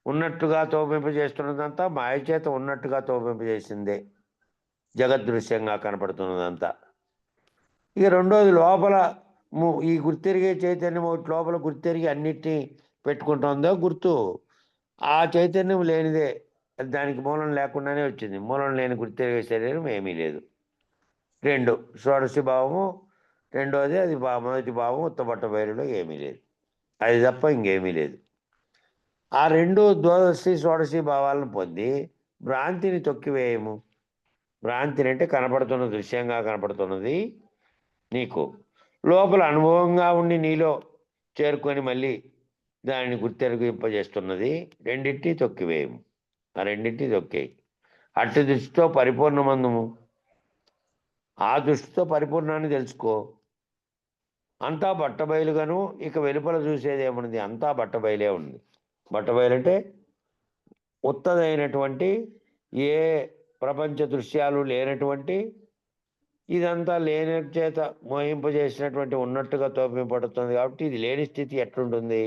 ఉన్నట్టుగా తోపింపజేస్తున్నదంతా మాయ చేత ఉన్నట్టుగా తోపింపజేసిందే జగదృశ్యంగా కనపడుతున్నదంతా. ఇక రెండోది లోపల ఈ గుర్తెరిగే చైతన్యం ఒకటి లోపల గుర్తెరిగి అన్నిటినీ పెట్టుకుంటుందో గుర్తు, ఆ చైతన్యం లేనిదే. దానికి మూలం లేకుండానే వచ్చింది. మూలం లేని గుర్తెరిగే శరీరం ఏమీ లేదు. రెండు షోడశి భావము రెండోది, అది మొదటి భావం ఉత్తబట్ట బయలులో ఏమీ లేదు. అది తప్ప ఇంకేమీ లేదు. ఆ రెండు ద్వాదశి షోడశి భావాలను పొంది భ్రాంతిని తొక్కివేయము. భ్రాంతిని అంటే కనపడుతున్న దృశ్యంగా కనపడుతున్నది నీకు లోపల అనుభవంగా ఉండి నీలో చేరుకొని మళ్ళీ దానిని గుర్తెరిగింపజేస్తున్నది. రెండింటినీ తొక్కివేయము. ఆ రెండింటినీ తొక్కేయి. అట్టి దృష్టితో పరిపూర్ణమందుము. ఆ దృష్టితో పరిపూర్ణాన్ని తెలుసుకో. అంతా బట్టబయలుగాను. ఇక వెలుపల చూసేది ఏమున్నది? అంతా బట్టబయలే ఉంది. బట్టబయలు అంటే ఉత్తదైనటువంటి, ఏ ప్రపంచ దృశ్యాలు లేనటువంటి, ఇదంతా లేని చేత మోహింపజేసినటువంటి ఉన్నట్టుగా తోపింపడుతుంది. కాబట్టి ఇది లేని స్థితి ఎట్లుంటుంది?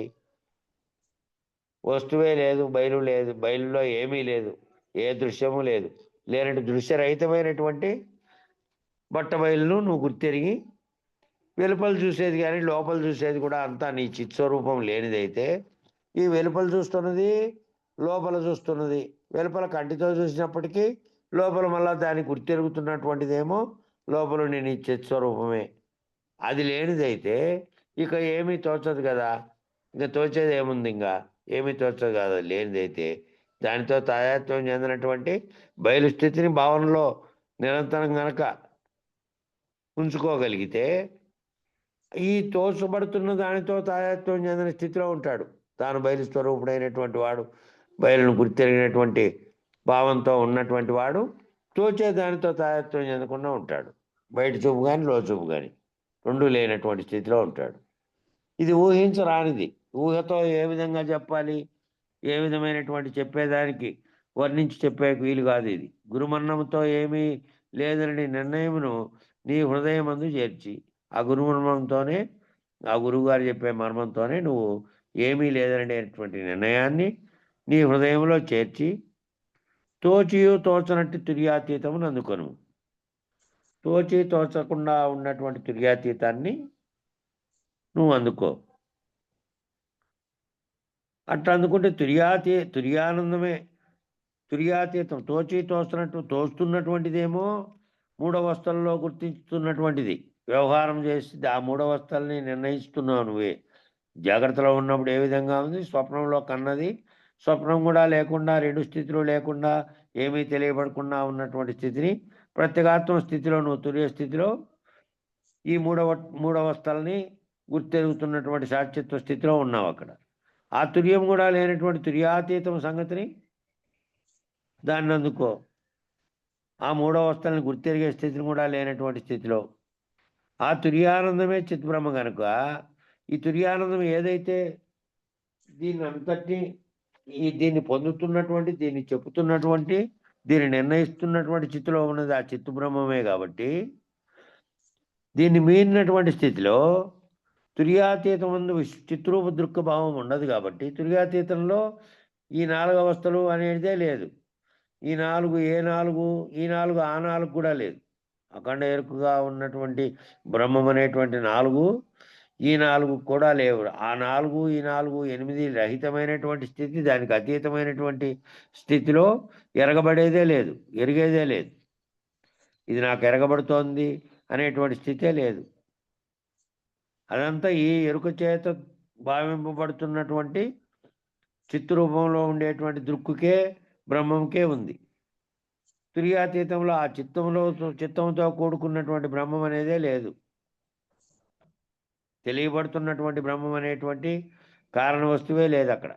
వస్తువే లేదు, బయలు లేదు, బయలులో ఏమీ లేదు, ఏ దృశ్యము లేదు. లేనట్టు దృశ్యరహితమైనటువంటి బట్టబయలును నువ్వు గుర్తెరిగి వెలుపల చూసేది కానీ లోపల చూసేది కూడా అంతా నీ చిత్స్వరూపం లేనిదైతే, ఈ వెలుపల చూస్తున్నది లోపల చూస్తున్నది, వెలుపల కంటితో చూసినప్పటికీ లోపల మళ్ళా దాన్ని గుర్తెరుగుతున్నటువంటిదేమో లోపల నీ చిత్స్వరూపమే. అది లేనిదైతే ఇక ఏమీ తోచదు కదా. ఇంకా తోచేది ఏముంది? ఇంకా ఏమీ తోచదు కదా లేనిదైతే. దానితో తాదాత్మ్యం చెందినటువంటి బయలు స్థితిని భావనలో నిరంతరం గనక ఉంచుకోగలిగితే ఈ తోచబడుతున్న దానితో తాదాత్మ్యం చెందిన స్థితిలో ఉంటాడు. తాను బయలు స్వరూపుడైనటువంటి వాడు, బయలును గుర్తెరిగినటువంటి భావంతో ఉన్నటువంటి వాడు తోచే దానితో తాదాత్మ్యం చెందకుండా ఉంటాడు. బయట చూపు కానీ లోచూపు కానీ రెండూ లేనటువంటి స్థితిలో ఉంటాడు. ఇది ఊహించరానిది. ఊహతో ఏ విధంగా చెప్పాలి, ఏ విధమైనటువంటి చెప్పేదానికి వర్ణించి చెప్పే వీలు కాదు. ఇది గురుమర్మంతో ఏమీ లేదని నిర్ణయమును నీ హృదయమందు చేర్చి ఆ గురుమర్మంతోనే, ఆ గురువుగారు చెప్పే మర్మంతోనే నువ్వు ఏమీ లేదనేటువంటి నిర్ణయాన్ని నీ హృదయంలో చేర్చి తోచియు తోచనట్టు తుర్యాతీతమును అందుకొను. తోచి తోచకుండా ఉన్నటువంటి తుర్యాతీతాన్ని నువ్వు అందుకో. అట్లా అందుకుంటే తుర్యానందమే. తుర్యాతీతం తోచి తోస్తున్నట్టు తోస్తున్నటువంటిదేమో మూఢవస్థల్లో గుర్తిస్తున్నటువంటిది. వ్యవహారం చేసి ఆ మూఢవస్థల్ని నిర్ణయిస్తున్నావు నువ్వే. జాగ్రత్తలో ఉన్నప్పుడు ఏ విధంగా ఉంది, స్వప్నంలో కన్నది, స్వప్నం కూడా లేకుండా, రెండు స్థితులు లేకుండా, ఏమీ తెలియబడకుండా ఉన్నటువంటి స్థితిని ప్రత్యేగాత్మ స్థితిలో నువ్వు తుర్య స్థితిలో ఈ మూఢవస్థల్ని గుర్తెరుగుతున్నటువంటి సాక్షిత్వ స్థితిలో ఉన్నావు అక్కడ. ఆ తుర్యం కూడా లేనటువంటి తుర్యాతీతం సంగతిని దాన్ని అందుకో. ఆ మూఢవస్థల్ని గుర్తెరిగే స్థితిని కూడా లేనటువంటి స్థితిలో ఆ తుర్యానందమే చిత్బ్రహ్మ కనుక ఈ తుర్యానందం ఏదైతే దీన్ని అంతటినీ దీన్ని పొందుతున్నటువంటి, దీన్ని చెప్పుతున్నటువంటి, దీన్ని నిర్ణయిస్తున్నటువంటి స్థితిలో ఉన్నది ఆ చిత్తుబ్రహ్మమే. కాబట్టి దీన్ని మీరినటువంటి స్థితిలో తుర్యాతీతం ముందు చిత్రూప దృక్క భావం ఉండదు. కాబట్టి తుర్యాతీతంలో ఈ 4 అవస్థలు అనేదే లేదు. ఈ 4 ఏ 4, ఈ 4 ఆ 4 కూడా లేదు. అఖండ ఎరుకుగా ఉన్నటువంటి బ్రహ్మం అనేటువంటి 4 ఈ 4 కూడా లేవు. ఆ 4 ఈ 4 8 రహితమైనటువంటి స్థితి, దానికి అతీతమైనటువంటి స్థితిలో ఎరగబడేదే లేదు, ఎరిగేదే లేదు. ఇది నాకు ఎరగబడుతోంది అనేటువంటి స్థితే లేదు. అదంతా ఈ ఎరుక చేత భావింపబడుతున్నటువంటి చిత్రూపంలో ఉండేటువంటి దృక్కుకే, బ్రహ్మంకే ఉంది. తుర్యాతీతంలో ఆ చిత్తంతో కూడుకున్నటువంటి బ్రహ్మం అనేదే లేదు. తెలియబడుతున్నటువంటి బ్రహ్మం అనేటువంటి కారణ వస్తువే లేదు అక్కడ.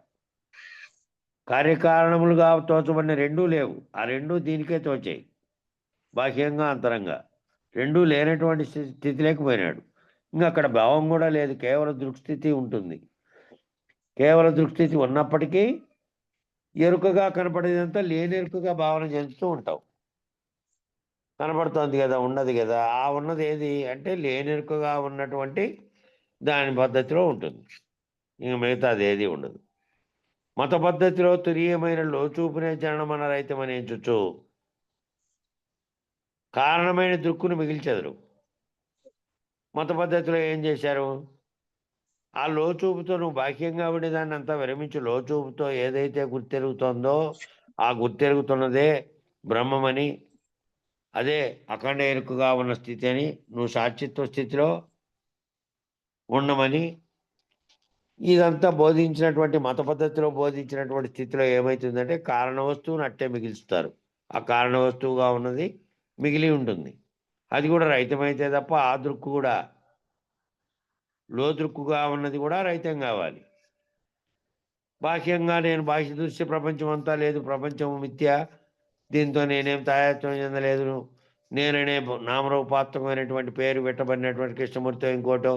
కార్యకారణములుగా తోచబడిన రెండూ లేవు. ఆ రెండూ దీనికే తోచాయి. బాహ్యంగా అంతరంగా రెండూ లేనటువంటి స్థితి లేకపోయినాడు. ఇంకా అక్కడ భావం కూడా లేదు, కేవల దృక్స్థితి ఉంటుంది. కేవల దృక్స్థితి ఉన్నప్పటికీ ఎరుకగా కనపడేదంతా లేని ఎరుకగా భావన చెందుతూ ఉంటావు. కనపడుతోంది కదా, ఉన్నది కదా, ఆ ఉన్నది ఏది అంటే లేనెరుకగా ఉన్నటువంటి దాని పద్ధతిలో ఉంటుంది. ఇంక మిగతాది ఏది ఉండదు. మత పద్ధతిలో తురీయమైన లోచూపునే చరణమన రహితమని ఎంచుచు కారణమైన దృక్కును మిగిల్చెదరు. మత పద్ధతిలో ఏం చేశారు, ఆ లోచూపుతో నువ్వు బాహ్యంగా ఉండేదాన్ని అంతా విరమించి లోచూపుతో ఏదైతే గుర్తెరుగుతోందో ఆ గుర్తెరుగుతున్నదే బ్రహ్మమని, అదే అఖండ ఎరుకగా ఉన్న స్థితి అని, నువ్వు సాక్షిత్వ స్థితిలో ఉండమని ఇదంతా బోధించినటువంటి మత పద్ధతిలో బోధించినటువంటి స్థితిలో ఏమవుతుందంటే కారణ వస్తువును అట్టే మిగిల్చుతారు. ఆ కారణ వస్తువుగా ఉన్నది మిగిలి ఉంటుంది. అది కూడా రహితమైతే తప్ప ఆ దృక్కు కూడా, దృక్కుగా ఉన్నది కూడా రహితం కావాలి. బాహ్యంగా నేను బాహ్య దృశ్య ప్రపంచం అంతా లేదు, ప్రపంచం మిథ్య, దీంతో నేనేం తాయాత్వం చెందలేదు, నేననే నామరూపాత్మకమైనటువంటి పేరు పెట్టబడినటువంటి కృష్ణమూర్తి ఇంకోటో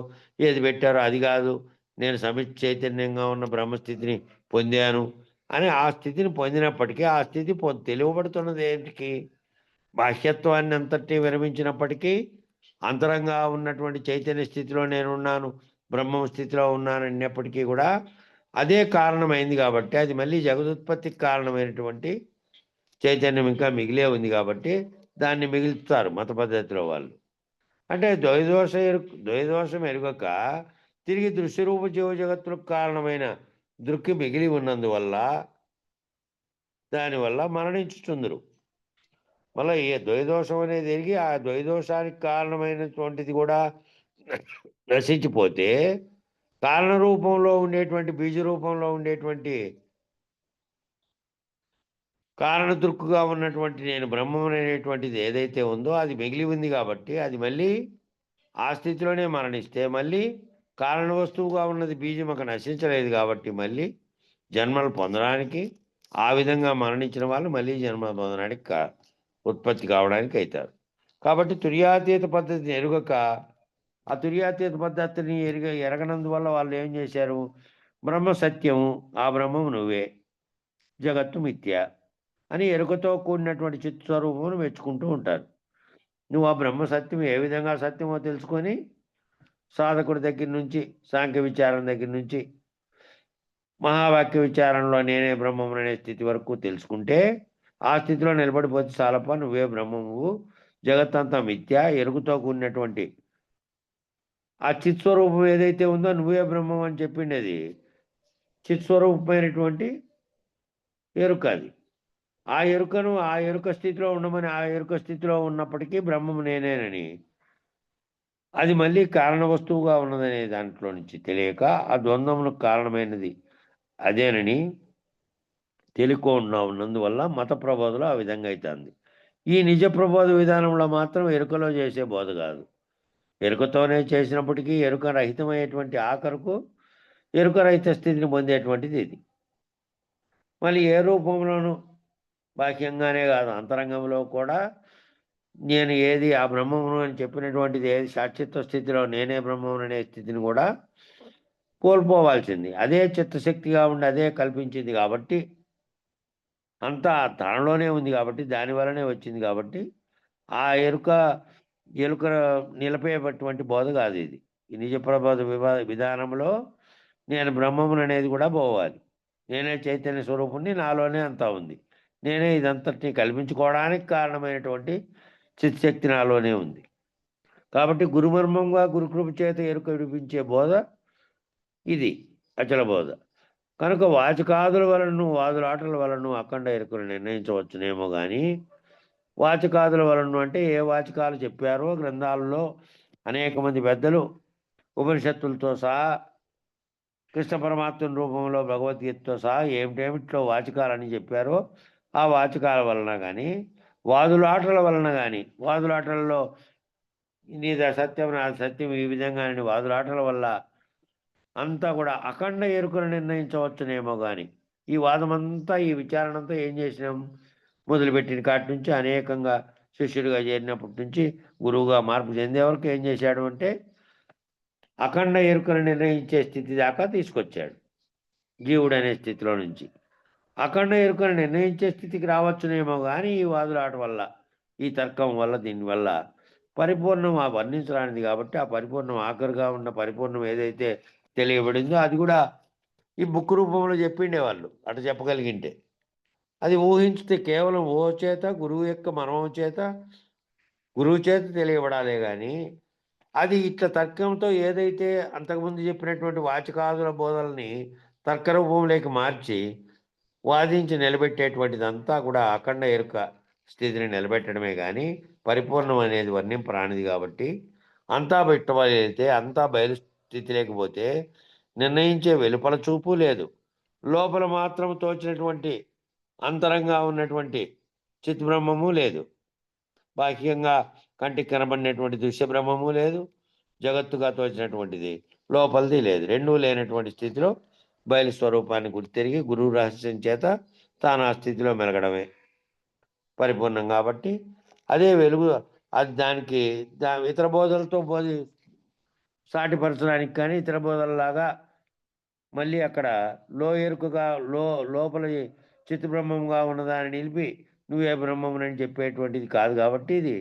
ఏది పెట్టారో అది కాదు, నేను సమిత్ చైతన్యంగా ఉన్న బ్రహ్మస్థితిని పొందాను అని ఆ స్థితిని పొందినప్పటికీ ఆ స్థితి తెలియబడుతున్నది ఏంటికి, బాహ్యత్వాన్ని అంతటి విరమించినప్పటికీ అంతరంగా ఉన్నటువంటి చైతన్య స్థితిలో నేనున్నాను, బ్రహ్మ స్థితిలో ఉన్నాను అన్నప్పటికీ కూడా అదే కారణమైంది. కాబట్టి అది మళ్ళీ జగదుత్పత్తికి కారణమైనటువంటి చైతన్యం ఇంకా మిగిలే ఉంది. కాబట్టి దాన్ని మిగులుతారు మత పద్ధతిలో వాళ్ళు. అంటే ద్వైదోషం ఎరుగక తిరిగి దృశ్యరూప జీవ జగత్తులకు కారణమైన దృక్కి మిగిలి ఉన్నందువల్ల దానివల్ల మరణించుచుందరు. మళ్ళీ ఏ ద్వైదోషం అనేది ఎరిగి ఆ ద్వైదోషానికి కారణమైనటువంటిది కూడా నశించిపోతే కారణ రూపంలో ఉండేటువంటి, బీజ రూపంలో ఉండేటువంటి కారణ దృక్కుగా ఉన్నటువంటి నేను బ్రహ్మం అనేటువంటిది ఏదైతే ఉందో అది మిగిలి ఉంది. కాబట్టి అది మళ్ళీ ఆ స్థితిలోనే మరణిస్తే మళ్ళీ కారణ వస్తువుగా ఉన్నది బీజం అక్కడ నశించలేదు కాబట్టి మళ్ళీ జన్మలు పొందడానికి, ఆ విధంగా మరణించిన వాళ్ళు మళ్ళీ జన్మ పొందడానికి ఉత్పత్తి కావడానికి అవుతారు. కాబట్టి తుర్యాతీత పద్ధతిని ఎరుగక ఆ తుర్యాతీత పద్ధతిని ఎరగనందువల్ల వాళ్ళు ఏం చేశారు? బ్రహ్మ సత్యము, ఆ బ్రహ్మము నువ్వే, జగత్తు మిథ్య అని ఎరుకతో కూడినటువంటి చిత్స్వరూపమును మెచ్చుకుంటూ ఉంటారు. నువ్వు ఆ బ్రహ్మ సత్యం ఏ విధంగా సత్యమో తెలుసుకొని సాధకుడి దగ్గర నుంచి, సాంఖ్య విచారం దగ్గర నుంచి మహావాక్య విచారంలో నేనే బ్రహ్మము అనే స్థితి వరకు తెలుసుకుంటే ఆ స్థితిలో నిలబడిపోతే చాలప్ప, నువ్వే బ్రహ్మము, జగత్తంతా మిథ్య, ఎరుకుతో కూడినటువంటి ఆ చిత్స్వరూపం ఏదైతే ఉందో నువ్వే బ్రహ్మం అని చెప్పిండేది చిత్స్వరూపమైనటువంటి ఎరుక. అది ఆ ఎరుకను ఆ ఎరుక స్థితిలో ఉండమని, ఆ ఎరుక స్థితిలో ఉన్నప్పటికీ బ్రహ్మము నేనేనని, అది మళ్ళీ కారణ వస్తువుగా ఉన్నదనే దాంట్లో నుంచి తెలియక ఆ ద్వంద్వములకు కారణమైనది అదేనని తెలియకుండా ఉన్నందువల్ల మత ప్రబోధలో ఆ విధంగా అవుతుంది. ఈ నిజ ప్రబోధ విధానంలో మాత్రం ఎరుకలో చేసే బోధ కాదు. ఎరుకతోనే చేసినప్పటికీ ఎరుక రహితమైనటువంటి ఆఖరుకు ఎరుక రహిత స్థితిని పొందేటువంటిది ఇది. మళ్ళీ ఏ రూపంలోనూ బాహ్యంగానే కాదు, అంతరంగంలో కూడా నేను ఏది ఆ బ్రహ్మమును అని చెప్పినటువంటిది ఏది సాక్షిత్వ స్థితిలో నేనే బ్రహ్మమును అనే స్థితిని కూడా కోల్పోవాల్సింది. అదే చిత్తశక్తిగా ఉండి అదే కల్పించింది కాబట్టి, అంతా తనలోనే ఉంది కాబట్టి, దానివల్లనే వచ్చింది కాబట్టి ఆ ఎరుక నిలిపేటువంటి బోధ కాదు ఇది. ఈ నిజ ప్రబోధ విధానంలో నేను బ్రహ్మమును అనేది కూడా పోవాలి. నేనే చైతన్య స్వరూపుణ్ణి, నాలోనే అంతా ఉంది, నేనే ఇదంతటిని కల్పించుకోవడానికి కారణమైనటువంటి చిత్శక్తి నాలోనే ఉంది. కాబట్టి గురుమర్మంగా గురుకృప చేత ఎరుక విడిపించే బోధ ఇది అచల బోధ. కనుక వాచకాదుల వలన, వాదులాటల వలన అఖండ ఎరుకను నిర్ణయించవచ్చునేమో కానీ, వాచకాదుల వలన అంటే ఏ వాచకాలు చెప్పారో గ్రంథాలలో అనేక మంది పెద్దలు ఉపనిషత్తులతో సహా, కృష్ణ పరమాత్మ రూపంలో భగవద్గీతతో సహా ఏమిటేమిట్లో వాచకాలని చెప్పారో ఆ వాచకాల వలన కానీ, వాదులాటల వలన కానీ, వాదులాటలలో నీది సత్యం నాది సత్యం ఈ విధంగా వాదులాటల వల్ల అంతా కూడా అఖండ ఎరుకను నిర్ణయించవచ్చునేమో కానీ, ఈ వాదమంతా, ఈ విచారణ అంతా ఏం చేసినాం? మొదలుపెట్టిన కాటి నుంచి అనేకంగా శిష్యుడిగా చేరినప్పటి నుంచి గురువుగా మార్పు చెందే వరకు ఏం చేశాడు అంటే అఖండ ఎరుకను నిర్ణయించే స్థితి దాకా తీసుకొచ్చాడు. జీవుడు అనే స్థితిలో నుంచి అఖండ ఎరుకను నిర్ణయించే స్థితికి రావచ్చునేమో కానీ, ఈ వాదులాట వల్ల, ఈ తర్కం వల్ల, దీనివల్ల పరిపూర్ణం ఆ వర్ణించరానిది కాబట్టి, ఆ పరిపూర్ణం ఆఖరుగా ఉన్న పరిపూర్ణం ఏదైతే తెలియబడిందో అది కూడా ఈ బుక్ రూపంలో చెప్పిండేవాళ్ళు అటు చెప్పగలిగింటే. అది ఊహించితే కేవలం ఓ చేత, గురువు యొక్క మనవం చేత, గురువు చేత తెలియబడాలే కానీ, అది ఇట్లా తర్కంతో ఏదైతే అంతకుముందు చెప్పినటువంటి వాచకాదుల బోధల్ని తర్కరూపంలోకి మార్చి వాదించి నిలబెట్టేటువంటిదంతా కూడా అఖండ ఎరుక స్థితిని నిలబెట్టడమే కానీ పరిపూర్ణం అనేది వర్ణింపరానిది కాబట్టి, అంతా పెట్టవలైతే అంతా బయలు స్థితి లేకపోతే నిర్ణయించే వెలుపల చూపు లేదు, లోపల మాత్రం తోచినటువంటి అంతరంగా ఉన్నటువంటి చిత్బ్రహ్మము లేదు, బాహ్యంగా కంటికి కనబడినటువంటి దృశ్య బ్రహ్మము లేదు, జగత్తుగా తోచినటువంటిది లోపలిది లేదు. రెండూ లేనటువంటి స్థితిలో బయలు స్వరూపాన్ని గుర్తెరిగి గురువు రహస్యం చేత తాను ఆ స్థితిలో మెలగడమే పరిపూర్ణం. కాబట్టి అదే వెలుగు. అది దానికి ఇతర బోధలతో సాటిపరచడానికి కానీ, ఇతర బోధలలాగా మళ్ళీ అక్కడ ఎరుకగా లోపల చిత్తబ్రహ్మంగా ఉన్నదాన్ని నిలిపి నువ్వే బ్రహ్మమునని చెప్పేటువంటిది కాదు. కాబట్టి ఇది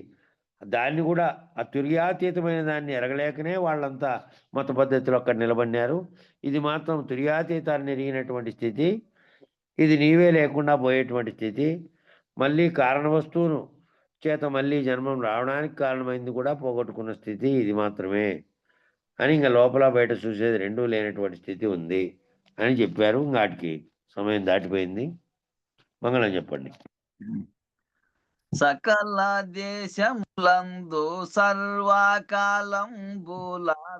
దాన్ని కూడా ఆ తుర్యాతీతమైన దాన్ని ఎరగలేకనే వాళ్ళంతా మత పద్ధతిలో అక్కడ నిలబడినారు. ఇది మాత్రం తుర్యాతీతాన్ని ఎరిగినటువంటి స్థితి, ఇది నీవే లేకుండా పోయేటువంటి స్థితి, మళ్ళీ కారణ వస్తువును చేత మళ్ళీ జన్మం రావడానికి కారణమైంది కూడా పోగొట్టుకున్న స్థితి ఇది మాత్రమే అని, ఇంకా లోపల బయట చూసేది రెండూ లేనటువంటి స్థితి ఉంది అని చెప్పారు. ఇంకాటికి సమయం దాటిపోయింది. మంగళం చెప్పండి. సకల దేశములందు సర్వకాలంబుల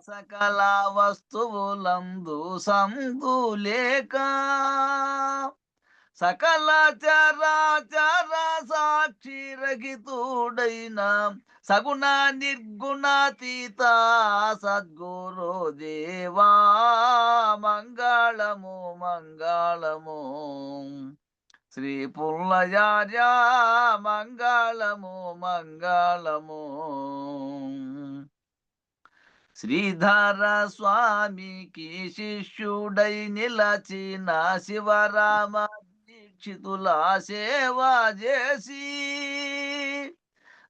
సకల వస్తువులందు సందు లేక సకల చరాచర సాక్షి రహితుడైన సగుణ నిర్గుణాతీత సద్గురు దేవా మంగళము మంగళము. శ్రీ పుల్లయార్య మంగళము మంగళము. శ్రీధర స్వామికి శిష్యుడై నిలచిన శివరామ దీక్షితుల సేవ చేసి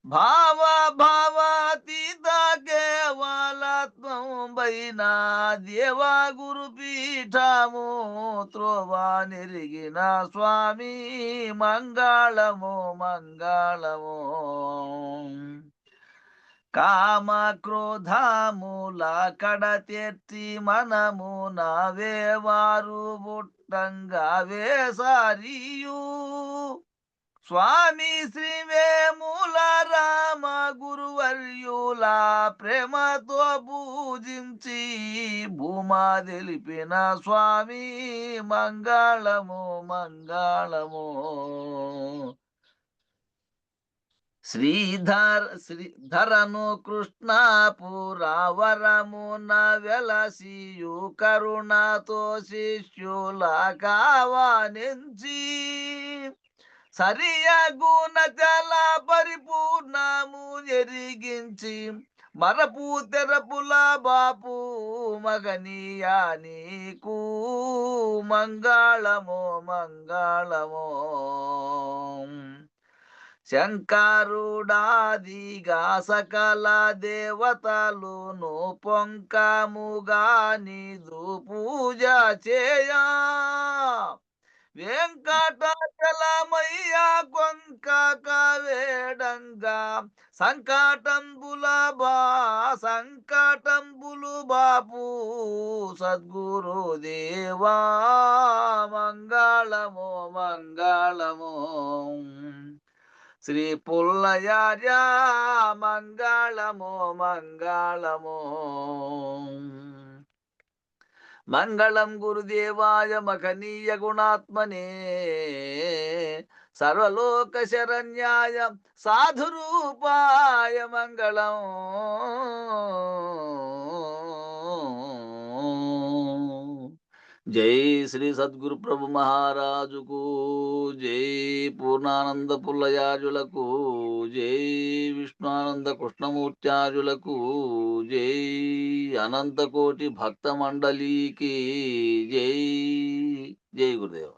భావ భావాతీత కేవలత్వం పైన దేవా గురు పీఠము త్రోవా నెరిగిన స్వామి మంగళము మంగళము. కామ క్రోధముల కడతెత్తి మనము నవేవారు బుట్టంగా వేసారియు స్వామి శ్రీ వేముల రామ గురువర్యుల ప్రేమతో పూజించి భూమా తెలిపిన స్వామి మంగళము మంగళము. శ్రీధరను కృష్ణపురవరమున వెలసియు కరుణతో శిష్యుల కావనించి సరియగుణ జల పరిపూర్ణము ఎరిగించి మరపు తెరపుల బాపు మగనీయా నీకు మంగళము మంగళము. శంకరుడాదిగా సకల దేవతలును పొంకముగా నీదు పూజ చేయా వెంకటాచలమయ్య కొంక వేడంగా సంకటంబులు బాపు సద్గురు దేవా మంగళము మంగళము. శ్రీ పుల్లయార్య మంగళము మంగళము. మంగళం గురుదేవాయ మహనీయ గుణాత్మనే సర్వలోక శరణ్యాయ సాధురూపాయ మంగళం. జై శ్రీ సద్గురు ప్రభు మహారాజుకు జై. పూర్ణానంద పుల్లయాజులకు జై. విష్ణునానంద కృష్ణమూర్త్యాజులకు జై. అనంతకోటి భక్త మండలికి జై. జై గురుదేవ.